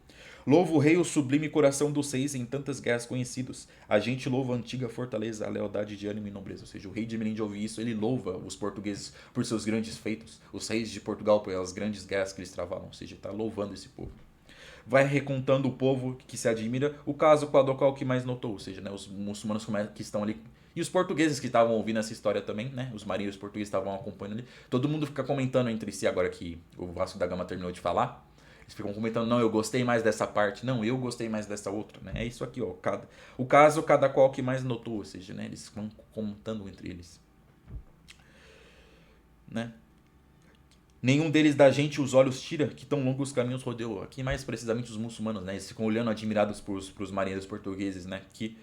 [SPEAKER 1] Louva o rei, o sublime coração dos reis em tantas guerras conhecidos. A gente louva a antiga fortaleza, a lealdade de ânimo e nobreza. Ou seja, o rei de Melinde ouve isso, ele louva os portugueses por seus grandes feitos, os reis de Portugal pelas grandes guerras que eles travaram. Ou seja, está louvando esse povo. Vai recontando o povo que se admira o caso qual que mais notou. Ou seja, né, os muçulmanos que estão ali e os portugueses que estavam ouvindo essa história também, né? Os marinheiros portugueses estavam acompanhando ali. Todo mundo fica comentando entre si agora que o Vasco da Gama terminou de falar. Eles ficam comentando, não, eu gostei mais dessa parte, não, eu gostei mais dessa outra, né? É isso aqui, ó. O caso, cada qual que mais notou, ou seja, né? Eles vão comentando entre eles. Né? Nenhum deles da gente os olhos tira, que tão longos caminhos rodeou. Aqui mais precisamente os muçulmanos, né? Eles ficam olhando admirados pros marinheiros portugueses, né? Que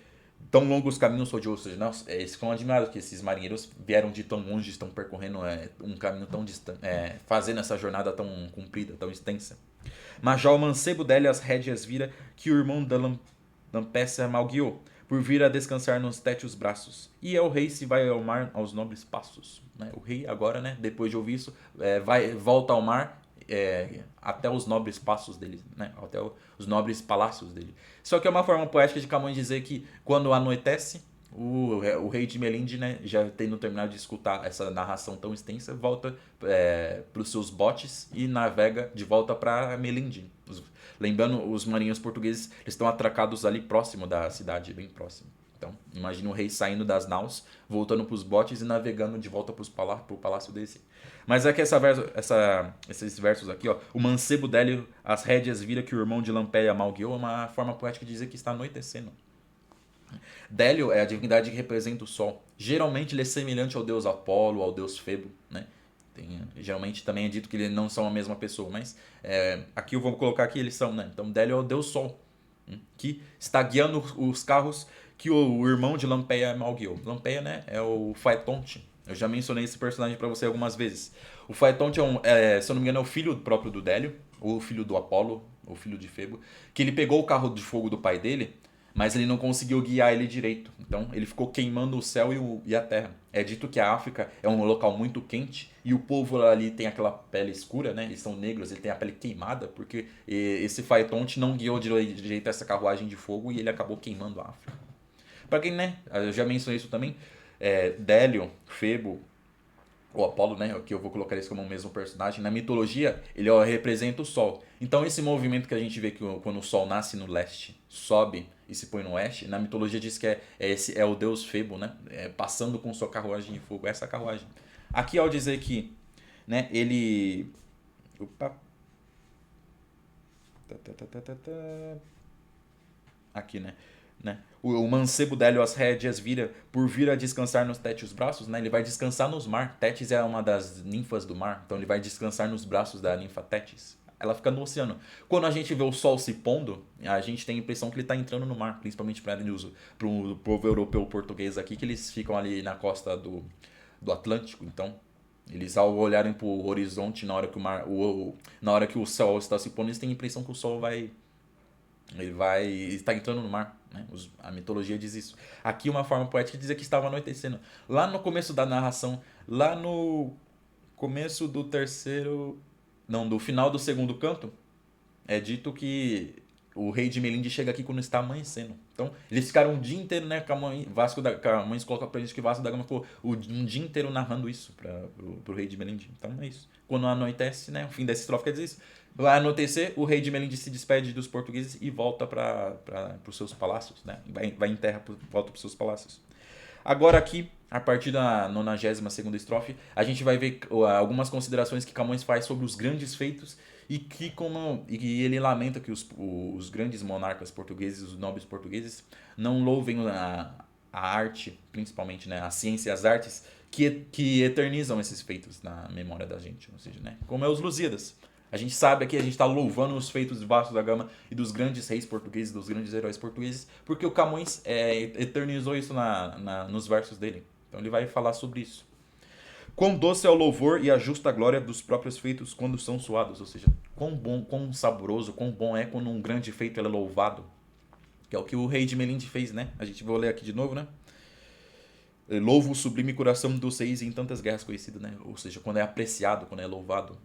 [SPEAKER 1] tão longos caminhos rodeou, ou seja, nossa, eles ficam admirados que esses marinheiros vieram de tão longe, estão percorrendo um caminho tão distante, fazendo essa jornada tão comprida, tão extensa. Mas já o mancebo dele as rédeas vira, que o irmão da Lampécia mal guiou, por vir a descansar nos tétios braços. E é o rei se vai ao mar aos nobres passos. Né? O rei agora, né, depois de ouvir isso, volta ao mar até os nobres passos dele, né? Até os nobres palácios dele. Só que é uma forma poética de Camões dizer que quando anoitece, o rei de Melinde, né, já tendo terminado de escutar essa narração tão extensa, volta para os seus botes e navega de volta para Melinde. Lembrando, os marinheiros portugueses eles estão atracados ali próximo da cidade, bem próximo. Então, imagina o rei saindo das naus, voltando para os botes e navegando de volta para o palácio desse. Mas é que esses versos aqui, ó, o mancebo Délio, as rédeas vira que o irmão de Lampeia mal guiou, é uma forma poética de dizer que está anoitecendo. Délio é a divindade que representa o sol. Geralmente ele é semelhante ao deus Apolo, ao deus Febo, né? Geralmente também é dito que eles não são a mesma pessoa, mas aqui eu vou colocar que eles são, né? Então Délio é o deus sol, que está guiando os carros que o irmão de Lampeia mal guiou. Lampeia, né, é o Faetonte. Eu já mencionei esse personagem para você algumas vezes. O Faetonte se eu não me engano, é o filho próprio do Délio, ou o filho do Apolo, ou filho de Febo, que ele pegou o carro de fogo do pai dele, mas ele não conseguiu guiar ele direito. Então ele ficou queimando o céu e a terra. É dito que a África é um local muito quente e o povo ali tem aquela pele escura, né? Eles são negros, ele tem a pele queimada porque esse Faetonte não guiou direito essa carruagem de fogo e ele acabou queimando a África. Para quem, né? Eu já mencionei isso também. Délio, Febo, o Apolo, né, que eu vou colocar isso como o mesmo personagem, na mitologia ele representa o Sol. Então esse movimento que a gente vê que quando o Sol nasce no leste, sobe e se põe no oeste, na mitologia diz que esse é o deus Febo, né, passando com sua carruagem de fogo, essa carruagem. Aqui ao dizer que, né, ele... Opa. Aqui, né? O mancebo Délio as rédeas vira por vir a descansar nos tétios braços, né? Ele vai descansar nos mar. Tétis é uma das ninfas do mar, então ele vai descansar nos braços da ninfa Tétis. Ela fica no oceano. Quando a gente vê o sol se pondo, a gente tem a impressão que ele está entrando no mar, principalmente para o povo europeu português aqui, que eles ficam ali na costa do Atlântico. Então, eles ao olharem para o horizonte na hora que na hora que o sol está se pondo, eles têm a impressão que o sol ele vai estar entrando no mar, né? A mitologia diz isso. Aqui uma forma poética diz que estava anoitecendo. Lá no começo da narração, lá no começo do terceiro, não, do final do segundo canto, é dito que o rei de Melinde chega aqui quando está amanhecendo. Então, eles ficaram o dia inteiro, né? Camões coloca pra gente que Vasco da Gama ficou um dia inteiro narrando isso pro rei de Melinde. Então é isso. Quando anoitece, né? O fim dessa estrofe quer dizer isso. Vai anoitecer, o rei de Melinde se despede dos portugueses e volta para os seus palácios, né? Vai em terra, volta para os seus palácios. Agora aqui, a partir da 92ª estrofe, a gente vai ver algumas considerações que Camões faz sobre os grandes feitos e que ele lamenta que os grandes monarcas portugueses, os nobres portugueses, não louvem a arte, principalmente, né, a ciência e as artes, que eternizam esses feitos na memória da gente, ou seja, né, como é os Lusíadas. A gente sabe aqui, a gente está louvando os feitos de Vasco da Gama e dos grandes reis portugueses, dos grandes heróis portugueses, porque o Camões eternizou isso nos versos dele. Então ele vai falar sobre isso. Quão doce é o louvor e a justa glória dos próprios feitos quando são suados, ou seja, quão bom, quão saboroso, quão bom é quando um grande feito é louvado. Que é o que o rei de Melinde fez, né? A gente vai ler aqui de novo, né? Louvo o sublime coração dos reis em tantas guerras conhecido, né? Ou seja, quando é apreciado, quando é louvado.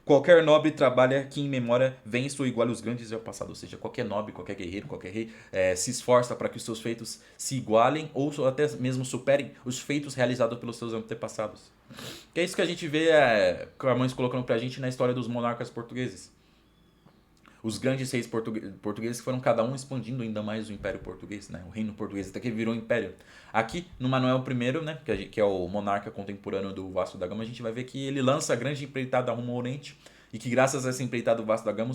[SPEAKER 1] Qualquer nobre trabalha que em memória vence ou iguale os grandes e ao passado. Ou seja, qualquer nobre, qualquer guerreiro, qualquer rei se esforça para que os seus feitos se igualem ou até mesmo superem os feitos realizados pelos seus antepassados. Que é isso que a gente vê Camões colocando pra gente na história dos monarcas portugueses. Os grandes reis portugueses foram cada um expandindo ainda mais o Império Português, né? O reino português até que virou império. Aqui, no Manuel I, né, que é o monarca contemporâneo do Vasco da Gama, a gente vai ver que ele lança a grande empreitada rumo ao Oriente e que graças a essa empreitada do Vasco da Gama,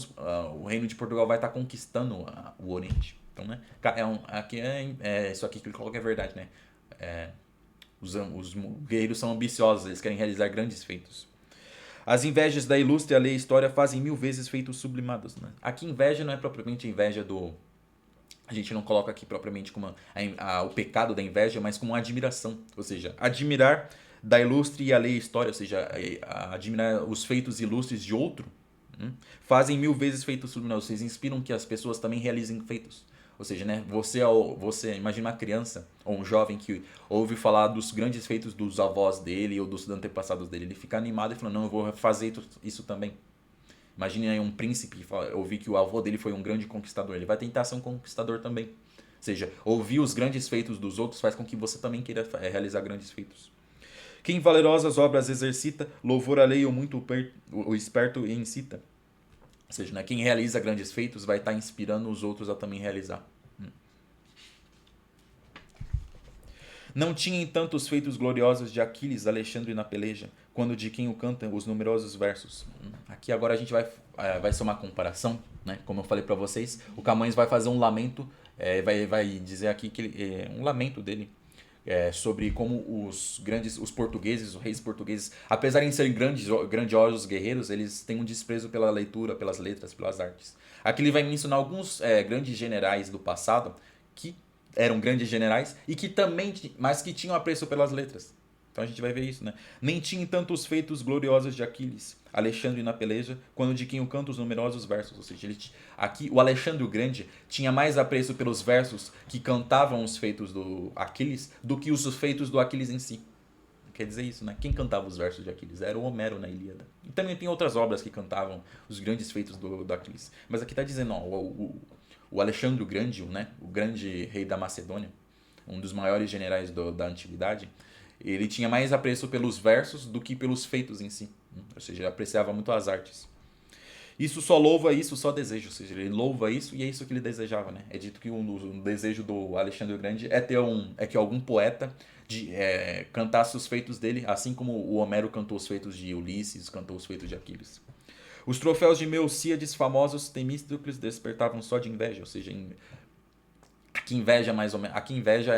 [SPEAKER 1] o reino de Portugal vai estar conquistando o Oriente. Então, né, aqui isso aqui que ele coloca é verdade, né? Os guerreiros são ambiciosos, eles querem realizar grandes feitos. As invejas da ilustre a lei e história fazem 1000 vezes feitos sublimados. Né? Aqui inveja não é propriamente inveja do... A gente não coloca aqui propriamente como o pecado da inveja, mas como uma admiração. Ou seja, admirar da ilustre e a lei e história, ou seja, admirar os feitos ilustres de outro, fazem 1000 vezes feitos sublimados. Vocês inspiram que as pessoas também realizem feitos. Ou seja, né, você imagina uma criança ou um jovem que ouve falar dos grandes feitos dos avós dele ou dos antepassados dele. Ele fica animado e fala, não, eu vou fazer isso também. Imagine aí um príncipe ouvir que o avô dele foi um grande conquistador. Ele vai tentar ser um conquistador também. Ou seja, ouvir os grandes feitos dos outros faz com que você também queira realizar grandes feitos. Quem valerosas obras exercita, louvor a lei ou muito o esperto e incita. Ou seja, né, quem realiza grandes feitos vai estar inspirando os outros a também realizar. Não tinha em tanto os feitos gloriosos de Aquiles, Alexandre na peleja, quando de quem o canta os numerosos versos. Aqui agora a gente vai ser uma comparação, né? Como eu falei para vocês, o Camões vai fazer um lamento, vai dizer aqui que um lamento dele sobre como os portugueses, os reis portugueses, apesar de serem grandiosos guerreiros, eles têm um desprezo pela leitura, pelas letras, pelas artes. Aqui ele vai mencionar alguns grandes generais do passado que eram grandes generais e que também, mas que tinham apreço pelas letras. Então a gente vai ver isso, né? Nem tinha tantos feitos gloriosos de Aquiles, Alexandre na peleja, quando de quem o canta os numerosos versos. Ou seja, aqui o Alexandre o Grande tinha mais apreço pelos versos que cantavam os feitos do Aquiles do que os feitos do Aquiles em si. Quer dizer isso, né? Quem cantava os versos de Aquiles? Era o Homero na Ilíada. E também tem outras obras que cantavam os grandes feitos do Aquiles. Mas aqui está dizendo, ó, o Alexandre o Grande, né? O grande rei da Macedônia, um dos maiores generais da antiguidade, ele tinha mais apreço pelos versos do que pelos feitos em si. Ou seja, ele apreciava muito as artes. Isso só louva, isso só deseja. Ou seja, ele louva isso e é isso que ele desejava. Né? É dito que um desejo do Alexandre o Grande é que algum poeta cantasse os feitos dele, assim como o Homero cantou os feitos de Ulisses, cantou os feitos de Aquiles. Os troféus de Melcíades famosos Temístocles despertavam só de inveja. Ou seja, aqui inveja mais ou menos. Aqui inveja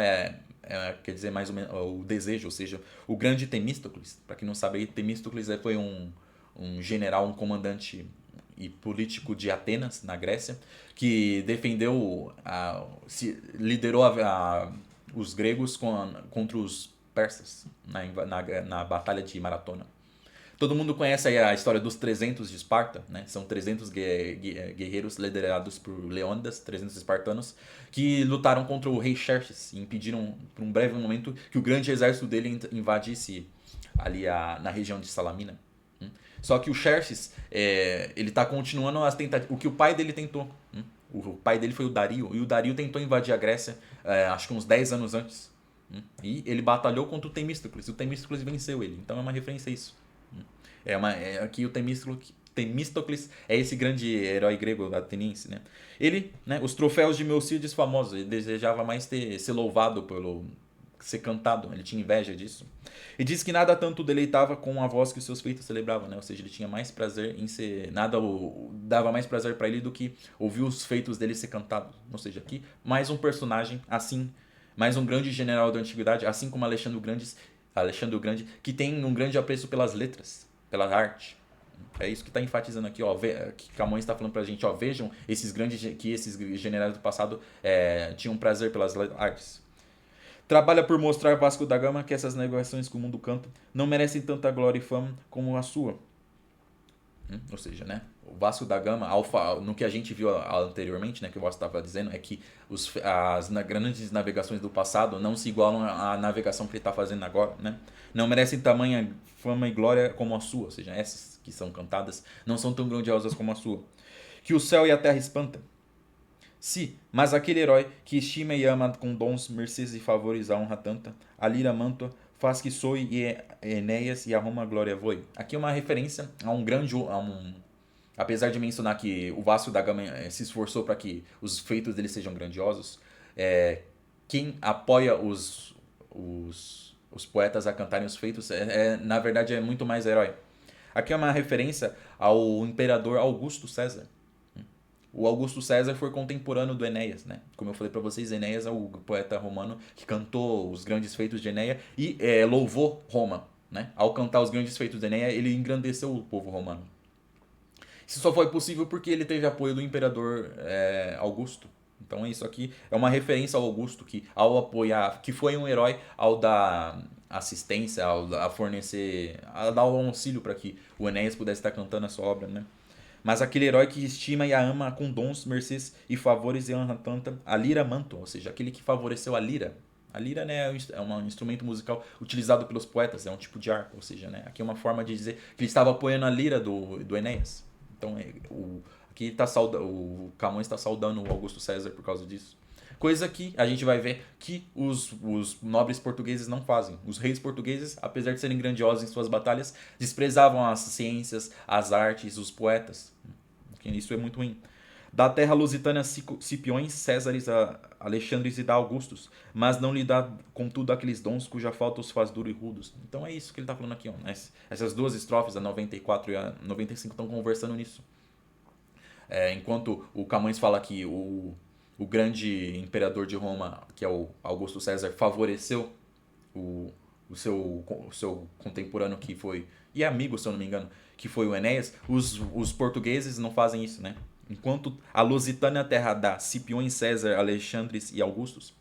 [SPEAKER 1] quer dizer mais ou menos o desejo, ou seja, o grande Temístocles. Para quem não sabe, Temístocles foi um general, um comandante e político de Atenas, na Grécia, que defendeu, liderou os gregos contra os persas na Batalha de Maratona. Todo mundo conhece aí a história dos 300 de Esparta, né? São 300 guerreiros liderados por Leônidas, 300 espartanos, que lutaram contra o rei Xerxes e impediram por um breve momento que o grande exército dele invadisse ali na região de Salamina. Só que o Xerxes, ele tá continuando as tentativas, o que o pai dele tentou. O pai dele foi o Dario, e o Dario tentou invadir a Grécia, acho que uns 10 anos antes. E ele batalhou contra o Temístocles, e o Temístocles venceu ele. Então é uma referência a isso. Aqui o Temístocles é esse grande herói grego ateniense, né? Ele, né, os troféus de Melcíades famosos, ele desejava mais ser louvado pelo ser cantado, ele tinha inveja disso. E diz que nada tanto o deleitava com a voz que os seus feitos celebravam, né? Ou seja, ele tinha mais prazer em ser, nada dava mais prazer para ele do que ouvir os feitos dele ser cantados. Ou seja, aqui mais um personagem assim, mais um grande general da antiguidade, assim como Alexandre o Grande, que tem um grande apreço pelas letras, pela arte. É isso que está enfatizando aqui, ó, que Camões está falando pra gente, ó, vejam que esses generais do passado tinham prazer pelas artes. Trabalha por mostrar Vasco da Gama que essas negociações que o mundo canta não merecem tanta glória e fama como a sua. Ou seja, né? O Vasco da Gama, no que a gente viu anteriormente, né, que o Vasco estava dizendo, é que as grandes navegações do passado não se igualam à navegação que ele está fazendo agora, né? Não merecem tamanha fama e glória como a sua, ou seja, essas que são cantadas não são tão grandiosas como a sua. Que o céu e a terra espantam. Se, mas aquele herói que estima e ama com dons, mercês e favores a honra tanta, a lira mantua, faz que soe e Enéas e a Roma glória voe. Aqui é uma referência a um grande... apesar de mencionar que o Vasco da Gama se esforçou para que os feitos dele sejam grandiosos, quem apoia os poetas a cantarem os feitos, na verdade, é muito mais herói. Aqui é uma referência ao imperador Augusto César. O Augusto César foi contemporâneo do Enéas, né? Como eu falei para vocês, Enéas é o poeta romano que cantou os grandes feitos de Enéas e louvou Roma, né? Ao cantar os grandes feitos de Enéas, ele engrandeceu o povo romano. Isso só foi possível porque ele teve apoio do imperador Augusto. Então isso aqui é uma referência ao Augusto, que ao apoiar, que foi um herói ao dar assistência, a fornecer, a dar um auxílio para que o Enéas pudesse estar cantando a sua obra, né? Mas aquele herói que estima e a ama com dons, mercês e favores e honra tanta, a lira manto, ou seja, aquele que favoreceu a lira. A lira, né, é um instrumento musical utilizado pelos poetas, é um tipo de arco, ou seja, né, aqui é uma forma de dizer que ele estava apoiando a lira do Enéas. Então, aqui tá o Camões está saudando o Augusto César por causa disso. Coisa que a gente vai ver que os nobres portugueses não fazem. Os reis portugueses, apesar de serem grandiosos em suas batalhas, desprezavam as ciências, as artes, os poetas. Isso é muito ruim. Da terra lusitana Cipiões, Césares, Alexandres e da Augustos, mas não lhe dá, contudo, aqueles dons cuja falta os faz duro e rudos. Então é isso que ele está falando aqui. Ó. Essas duas estrofes, a 94 e a 95, estão conversando nisso. Enquanto o Camões fala que o grande imperador de Roma, que é o Augusto César, favoreceu o seu contemporâneo que foi, e amigo, se eu não me engano, que foi o Enéas, os portugueses não fazem isso, né? Enquanto a Lusitânia terra dá Cipiões, César, Alexandres e Augustos,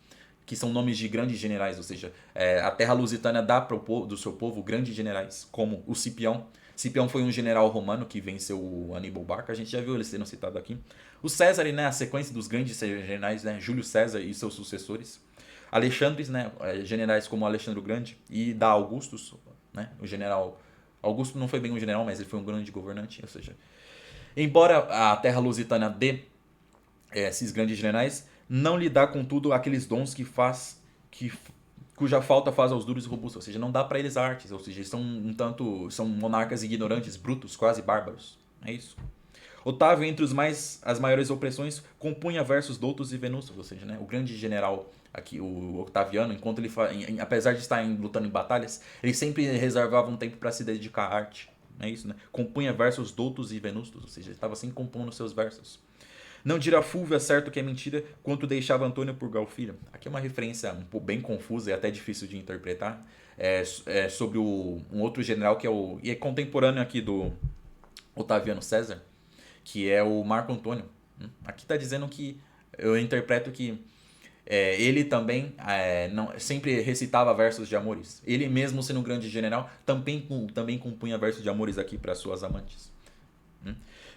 [SPEAKER 1] que são nomes de grandes generais, ou seja, a terra lusitânia dá do seu povo grandes generais, como o Cipião. Cipião foi um general romano que venceu o Aníbal Barca, a gente já viu ele sendo citado aqui. O César, né, a sequência dos grandes generais, né, Júlio César e seus sucessores. Alexandres, né, generais como Alexandre o Grande, e da Augustus, né, o general... Augusto não foi bem um general, mas ele foi um grande governante, ou seja... Embora a terra lusitana dê esses grandes generais, não lhe dá, contudo, aqueles dons cuja falta faz aos duros e robustos, ou seja, não dá para eles artes, ou seja, são monarcas ignorantes, brutos, quase bárbaros. É isso. Otávio, entre as maiores opressões, compunha versos doutos e venustos, ou seja, né, o grande general aqui, o Octaviano, enquanto ele, apesar de estar lutando em batalhas, ele sempre reservava um tempo para se dedicar à arte. É isso, né? Compunha versos doutos e venustos, ou seja, ele estava sempre compondo seus versos. Não dirá Fúvia certo que é mentira, quanto deixava Antônio por Galfira. Aqui é uma referência um pouco bem confusa e até difícil de interpretar, sobre um outro general que é contemporâneo aqui do Otaviano César, que é o Marco Antônio. Aqui está dizendo que eu interpreto que ele também sempre recitava versos de amores. Ele mesmo sendo um grande general, também compunha versos de amores aqui para suas amantes.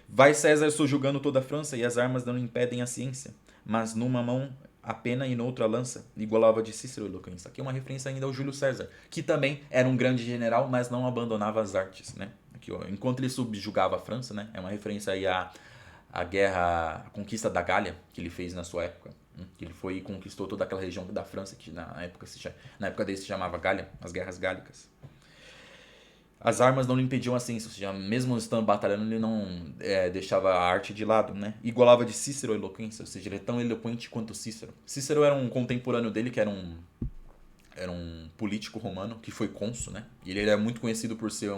[SPEAKER 1] Vai César subjugando toda a França e as armas não lhe impedem a ciência, mas numa mão a pena e noutra a lança, igualava de Cícero eloquência. Aqui é uma referência ainda ao Júlio César, que também era um grande general, mas não abandonava as artes, né? Aqui, ó, enquanto ele subjugava a França, né? É uma referência aí à guerra, à conquista da Gália, que ele fez na sua época. Que ele foi e conquistou toda aquela região da França, que na época dele se chamava Gália, as Guerras Gálicas. As armas não lhe impediam a ciência, ou seja, mesmo estando batalhando, ele não deixava a arte de lado, né? Igualava de Cícero a eloquência, ou seja, ele é tão eloquente quanto Cícero. Cícero era um contemporâneo dele, que era um político romano, que foi cônsul, né? E ele era muito conhecido por ser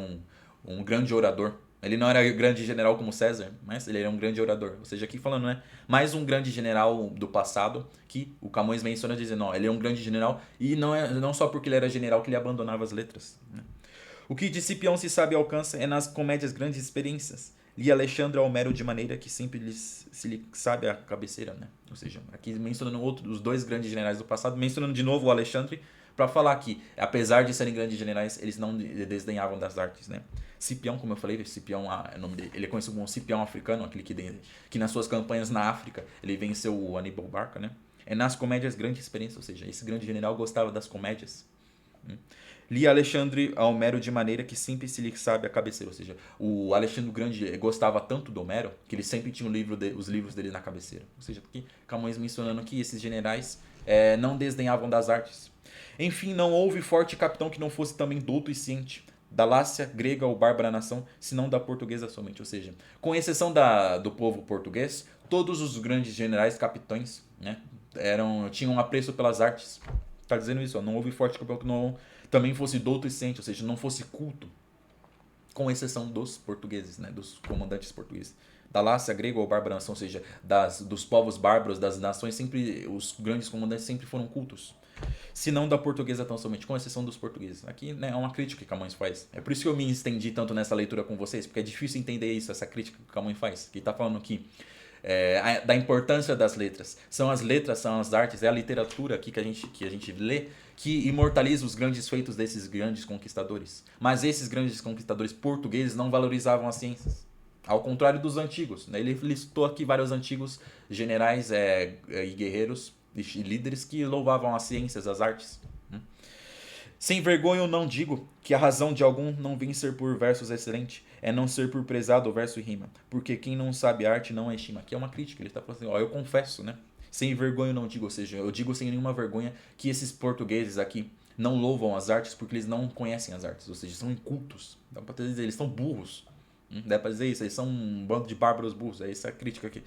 [SPEAKER 1] um grande orador. Ele não era grande general como César, mas ele era um grande orador. Ou seja, aqui falando, né? Mais um grande general do passado que o Camões menciona dizendo, ó, ele é um grande general e não só porque ele era general que ele abandonava as letras, né? O que de Cipião se sabe e alcança é nas comédias grandes experiências. Li Alexandre Homero de maneira que sempre se lhe sabe a cabeceira, né? Ou seja, aqui mencionando os dois grandes generais do passado, mencionando de novo o Alexandre, para falar que, apesar de serem grandes generais, eles não desdenhavam das artes, né? Cipião, como eu falei, Cipião, o nome dele, ele é conhecido como Cipião africano, aquele que nas suas campanhas na África, ele venceu o Aníbal Barca, né? É nas comédias grande experiência, ou seja, esse grande general gostava das comédias. Li Alexandre Homero de maneira que sempre se lhe sabe a cabeceira. Ou seja, o Alexandre o Grande gostava tanto do Homero que ele sempre tinha os livros dele na cabeceira. Ou seja, aqui Camões mencionando que esses generais não desdenhavam das artes. Enfim, não houve forte capitão que não fosse também douto e ciente, da Lácia, grega ou bárbara nação, senão da portuguesa somente. Ou seja, com exceção do povo português, todos os grandes generais, capitães, né, tinham apreço pelas artes. Está dizendo isso, ó, não houve forte capitão que não também fosse douto e ciente, ou seja, não fosse culto, com exceção dos portugueses, né, dos comandantes portugueses. Da Lácia, grega ou bárbara nação, ou seja, dos povos bárbaros, das nações, sempre os grandes comandantes sempre foram cultos. Se não da portuguesa tão somente, com exceção dos portugueses. Aqui, né, é uma crítica que Camões faz. É por isso que eu me estendi tanto nessa leitura com vocês, porque é difícil entender isso, essa crítica que Camões faz. Que está falando que da importância das letras. São as letras, são as artes, é a literatura aqui que a gente lê que imortaliza os grandes feitos desses grandes conquistadores. Mas esses grandes conquistadores portugueses não valorizavam as ciências. Ao contrário dos antigos, né? Ele listou aqui vários antigos generais e guerreiros e líderes que louvavam as ciências, as artes. Sem vergonha eu não digo que a razão de algum não vem ser por versos excelente, é não ser por prezado o verso e rima, porque quem não sabe arte não a estima. Aqui é uma crítica, ele está falando assim, ó, eu confesso, né? Sem vergonha eu não digo, ou seja, eu digo sem nenhuma vergonha que esses portugueses aqui não louvam as artes porque eles não conhecem as artes, ou seja, são incultos. Dá pra dizer, eles são burros. Dá pra dizer isso, eles são um bando de bárbaros burros. É essa a crítica que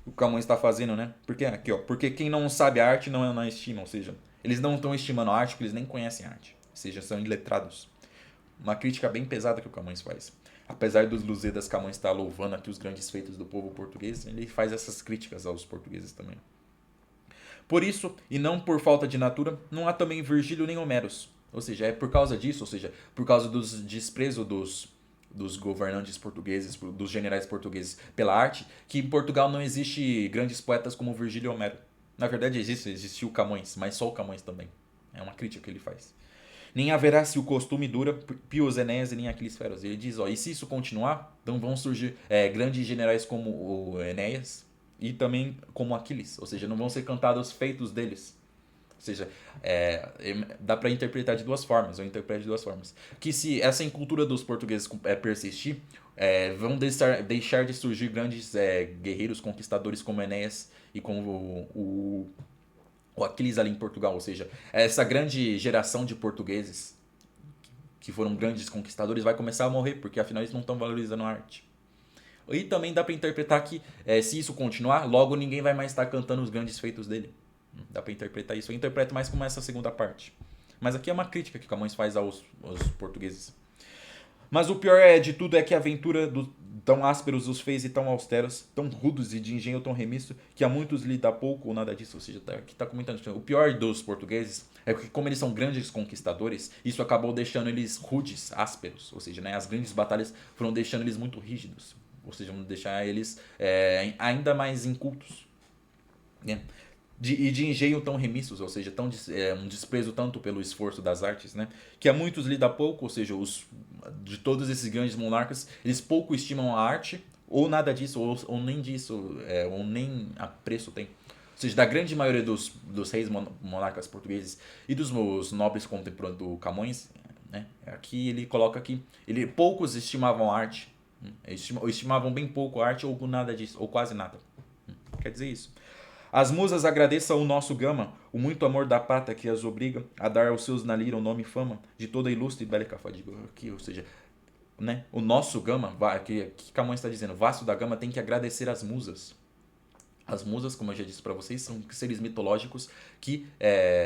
[SPEAKER 1] o Camões está fazendo, né? Porque aqui, ó, porque quem não sabe a arte não estima, ou seja, eles não estão estimando a arte porque eles nem conhecem a arte, ou seja, são iletrados. Uma crítica bem pesada que o Camões faz. Apesar dos Lusíadas, Camões está louvando aqui os grandes feitos do povo português, ele faz essas críticas aos portugueses também. Por isso, e não por falta de natura, não há também Virgílio nem Homeros. Ou seja, é por causa disso, ou seja, por causa dos desprezo dos governantes portugueses, dos generais portugueses pela arte, que em Portugal não existe grandes poetas como Virgílio e Homero. Na verdade existiu o Camões, mas só o Camões também. É uma crítica que ele faz. Nem haverá se o costume dura Pios Enéas e nem Aquiles Feros. Ele diz, ó, e se isso continuar, então vão surgir grandes generais como o Enéas e também como Aquiles. Ou seja, não vão ser cantados os feitos deles. Ou seja, dá para interpretar de duas formas, eu interpreto de duas formas. Que se essa incultura dos portugueses persistir, vão deixar de surgir grandes guerreiros conquistadores como Enéas e como o Aquiles ali em Portugal. Ou seja, essa grande geração de portugueses que foram grandes conquistadores vai começar a morrer, porque afinal eles não estão valorizando a arte. E também dá para interpretar que se isso continuar, logo ninguém vai mais estar cantando os grandes feitos dele. Dá para interpretar isso. Eu interpreto mais como essa segunda parte. Mas aqui é uma crítica que Camões faz aos portugueses. Mas o pior de tudo é que a aventura tão ásperos os fez e tão austeros, tão rudos e de engenho tão remisso, que a muitos lhe dá pouco ou nada disso. Ou seja, aqui está comentando. O pior dos portugueses é que, como eles são grandes conquistadores, isso acabou deixando eles rudes, ásperos. Ou seja, né, as grandes batalhas foram deixando eles muito rígidos. Ou seja, vão deixar eles ainda mais incultos. Né? E de engenho tão remissos, ou seja, um desprezo tanto pelo esforço das artes, né? Que a muitos lhe dá pouco, ou seja, de todos esses grandes monarcas, eles pouco estimam a arte, ou nada disso, ou nem disso, ou nem apreço tem. Ou seja, da grande maioria dos reis monarcas portugueses e dos nobres contemporâneos do Camões, né? Aqui ele coloca aqui, poucos estimavam a arte, estimavam bem pouco a arte ou nada disso, ou quase nada. Quer dizer isso. As musas agradeçam ao nosso Gama o muito amor da pátria que as obriga a dar aos seus Nalira o nome e fama de toda ilustre e bélica fadiga. Aqui, ou seja, né, o nosso Gama, que Camões está dizendo, Vasco da Gama tem que agradecer às musas. As musas, como eu já disse para vocês, são seres mitológicos que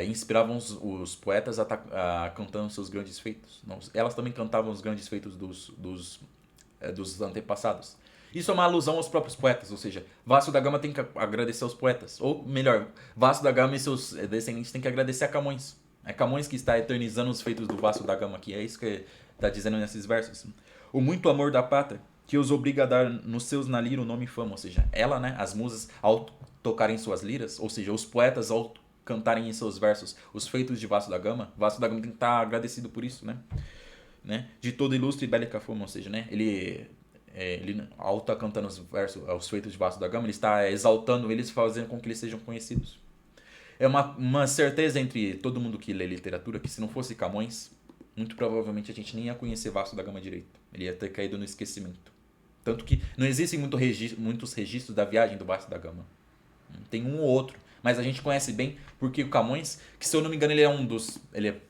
[SPEAKER 1] inspiravam os poetas a cantando seus grandes feitos. Elas também cantavam os grandes feitos dos antepassados. Isso é uma alusão aos próprios poetas, ou seja, Vasco da Gama tem que agradecer aos poetas. Ou melhor, Vasco da Gama e seus descendentes têm que agradecer a Camões. É Camões que está eternizando os feitos do Vasco da Gama aqui. É isso que está dizendo nesses versos. O muito amor da pátria que os obriga a dar nos seus nalira o nome e fama. Ou seja, ela, né, as musas, ao tocarem suas liras, ou seja, os poetas ao cantarem em seus versos os feitos de Vasco da Gama tem que estar agradecido por isso, né? De todo ilustre e bélica fama, ou seja, né, ele ao estar cantando os versos, os feitos de Vasco da Gama, ele está exaltando eles, fazendo com que eles sejam conhecidos. É uma certeza entre todo mundo que lê literatura que se não fosse Camões, muito provavelmente a gente nem ia conhecer Vasco da Gama direito. Ele ia ter caído no esquecimento. Tanto que não existem muitos registros da viagem do Vasco da Gama. Tem um ou outro, mas a gente conhece bem porque o Camões, que se eu não me engano ele é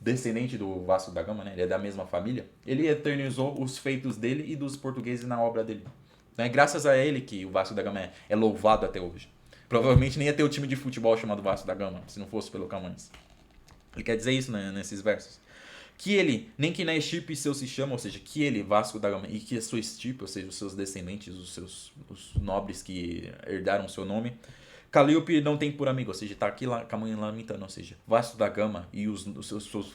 [SPEAKER 1] descendente do Vasco da Gama, né? Ele é da mesma família. Ele eternizou os feitos dele e dos portugueses na obra dele. Então é graças a ele que o Vasco da Gama é louvado até hoje. Provavelmente nem ia ter o time de futebol chamado Vasco da Gama, se não fosse pelo Camões. Ele quer dizer isso, né, nesses versos. Que ele, nem que na estirpe seu se chama, ou seja, que ele, Vasco da Gama, e que a sua estirpe, ou seja, os seus descendentes, os nobres que herdaram seu nome, Calíope não tem por amigo, ou seja, está aqui Camões lamentando, ou seja, Vasco da Gama e os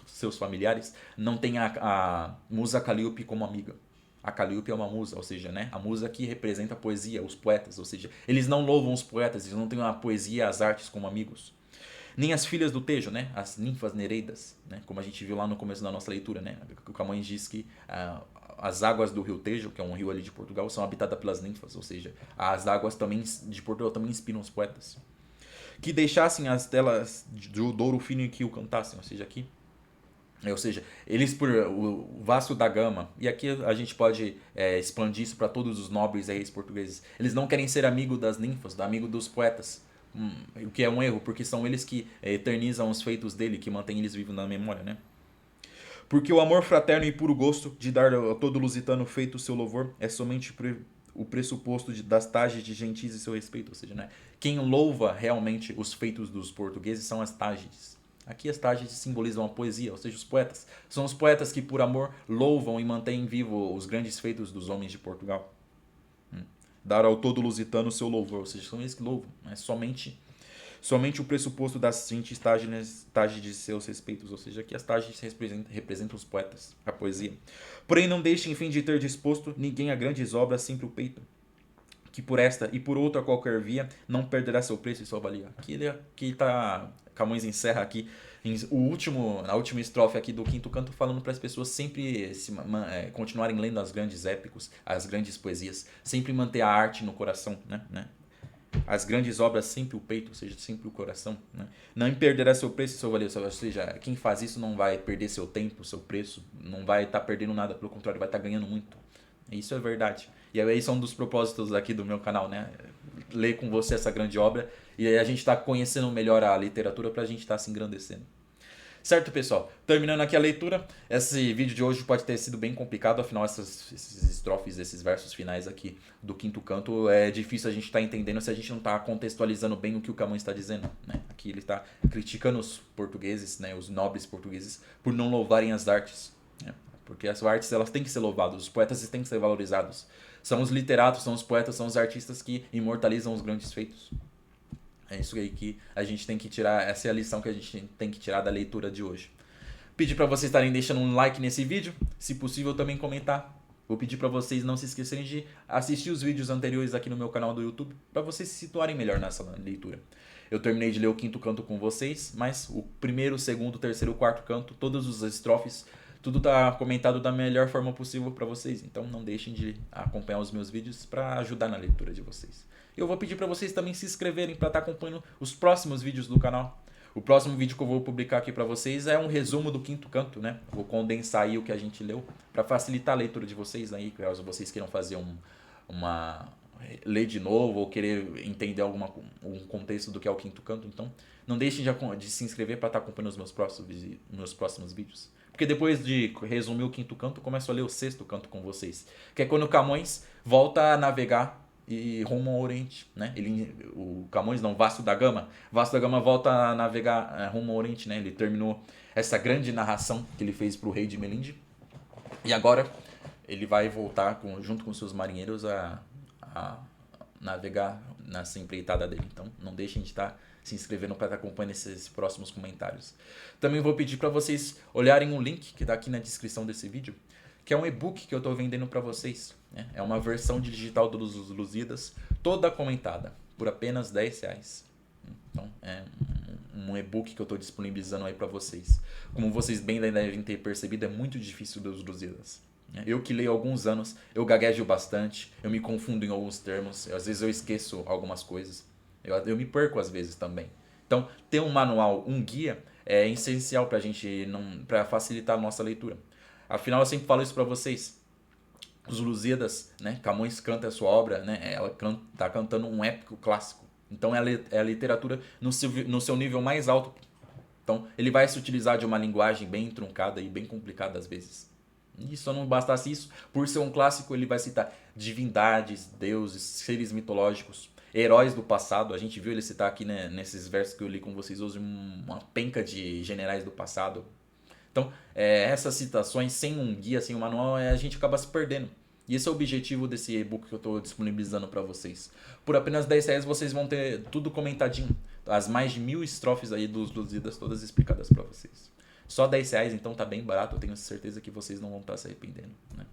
[SPEAKER 1] seus familiares não tem a musa Calíope como amiga. A Calíope é uma musa, ou seja, né, a musa que representa a poesia, os poetas, ou seja, eles não louvam os poetas, eles não têm a poesia e as artes como amigos. Nem as filhas do Tejo, né, as ninfas nereidas, né, como a gente viu lá no começo da nossa leitura, né, o Camões diz que as águas do rio Tejo, que é um rio ali de Portugal, são habitadas pelas ninfas, ou seja, as águas também de Portugal também inspiram os poetas. Que deixassem as telas do Douro fino e que o cantassem, ou seja, eles por o Vasco da Gama, e aqui a gente pode expandir isso para todos os nobres reis portugueses, eles não querem ser amigo das ninfas, amigo dos poetas, o que é um erro, porque são eles que eternizam os feitos dele, que mantêm eles vivos na memória, né? Porque o amor fraterno e puro gosto de dar a todo lusitano feito o seu louvor é somente o pressuposto das tages de gentis e seu respeito. Ou seja, né, quem louva realmente os feitos dos portugueses são as tages. Aqui as tages simbolizam a poesia, ou seja, os poetas. São os poetas que por amor louvam e mantêm vivo os grandes feitos dos homens de Portugal. Dar ao todo lusitano o seu louvor, ou seja, são eles que louvam, né, somente o pressuposto das gentis tages de seus respeitos, ou seja, que as tages representam os poetas, a poesia. Porém, não deixem, enfim, de ter disposto ninguém a grandes obras sempre o peito, que por esta e por outra qualquer via não perderá seu preço e sua valia. Camões encerra aqui a última estrofe aqui do quinto canto, falando para as pessoas sempre continuarem lendo as grandes épicos, as grandes poesias, sempre manter a arte no coração, né? As grandes obras sempre o peito, ou seja, sempre o coração, né? Não perderá seu preço e sua valia, ou seja, quem faz isso não vai perder seu tempo, seu preço, não vai estar perdendo nada, pelo contrário, vai estar ganhando muito. Isso é verdade. E aí são um dos propósitos aqui do meu canal, né? Ler com você essa grande obra e aí a gente está conhecendo melhor a literatura para a gente estar se engrandecendo. Certo, pessoal? Terminando aqui a leitura, esse vídeo de hoje pode ter sido bem complicado, afinal esses estrofes, esses versos finais aqui do quinto canto, é difícil a gente estar entendendo se a gente não está contextualizando bem o que o Camões está dizendo, né? Aqui ele está criticando os portugueses, né, os nobres portugueses, por não louvarem as artes, né? Porque as artes elas têm que ser louvadas, os poetas têm que ser valorizados. São os literatos, são os poetas, são os artistas que imortalizam os grandes feitos. É isso aí que a gente tem que tirar, essa é a lição que a gente tem que tirar da leitura de hoje. Pedir para vocês estarem deixando um like nesse vídeo, se possível também comentar. Vou pedir para vocês não se esquecerem de assistir os vídeos anteriores aqui no meu canal do YouTube, para vocês se situarem melhor nessa leitura. Eu terminei de ler o quinto canto com vocês, mas o primeiro, segundo, terceiro e quarto canto, todos os estrofes, tudo está comentado da melhor forma possível para vocês. Então não deixem de acompanhar os meus vídeos para ajudar na leitura de vocês. Eu vou pedir para vocês também se inscreverem para estar acompanhando os próximos vídeos do canal. O próximo vídeo que eu vou publicar aqui para vocês é um resumo do quinto canto, né? Vou condensar aí o que a gente leu para facilitar a leitura de vocês aí, caso vocês queiram fazer uma ler de novo ou querer entender algum contexto do que é o quinto canto. Então, não deixem de se inscrever para estar acompanhando os meus próximos vídeos. Porque depois de resumir o quinto canto, eu começo a ler o sexto canto com vocês, que é quando Camões volta a navegar e rumo ao Oriente, né? O Camões não, Vasco da Gama volta a navegar rumo ao Oriente, né? Ele terminou essa grande narração que ele fez para o rei de Melinde e agora ele vai voltar junto com seus marinheiros a navegar nessa empreitada dele. Então não deixem de estar se inscrevendo para estar acompanhando esses próximos comentários. Também vou pedir para vocês olharem o link que está aqui na descrição desse vídeo, que é um e-book que eu estou vendendo para vocês. Né? É uma versão digital dos Lusíadas, toda comentada, por apenas R$10. Então é um e-book que eu estou disponibilizando aí para vocês. Como vocês bem devem ter percebido, é muito difícil dos Lusíadas. Eu que leio há alguns anos, eu gaguejo bastante, eu me confundo em alguns termos, às vezes eu esqueço algumas coisas, eu me perco às vezes também. Então, ter um manual, um guia, é essencial para a gente, para facilitar a nossa leitura. Afinal, eu sempre falo isso para vocês. Os Lusíadas, né? Camões canta a sua obra, né? Ela está cantando um épico clássico. Então, é a literatura no seu nível mais alto. Então, ele vai se utilizar de uma linguagem bem truncada e bem complicada às vezes. E só não bastasse isso, por ser um clássico, ele vai citar divindades, deuses, seres mitológicos, heróis do passado. A gente viu ele citar aqui, né, nesses versos que eu li com vocês hoje, uma penca de generais do passado. Então, essas citações, sem um guia, sem um manual, a gente acaba se perdendo. E esse é o objetivo desse e-book que eu estou disponibilizando para vocês. Por apenas R$10 vocês vão ter tudo comentadinho. As mais de 1000 estrofes aí dos Lusíadas, todas explicadas para vocês. Só R$10, então tá bem barato, eu tenho certeza que vocês não vão estar se arrependendo. Né?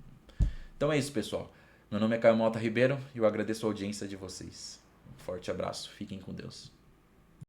[SPEAKER 1] Então é isso, pessoal. Meu nome é Caio Malta Ribeiro e eu agradeço a audiência de vocês. Um forte abraço, fiquem com Deus.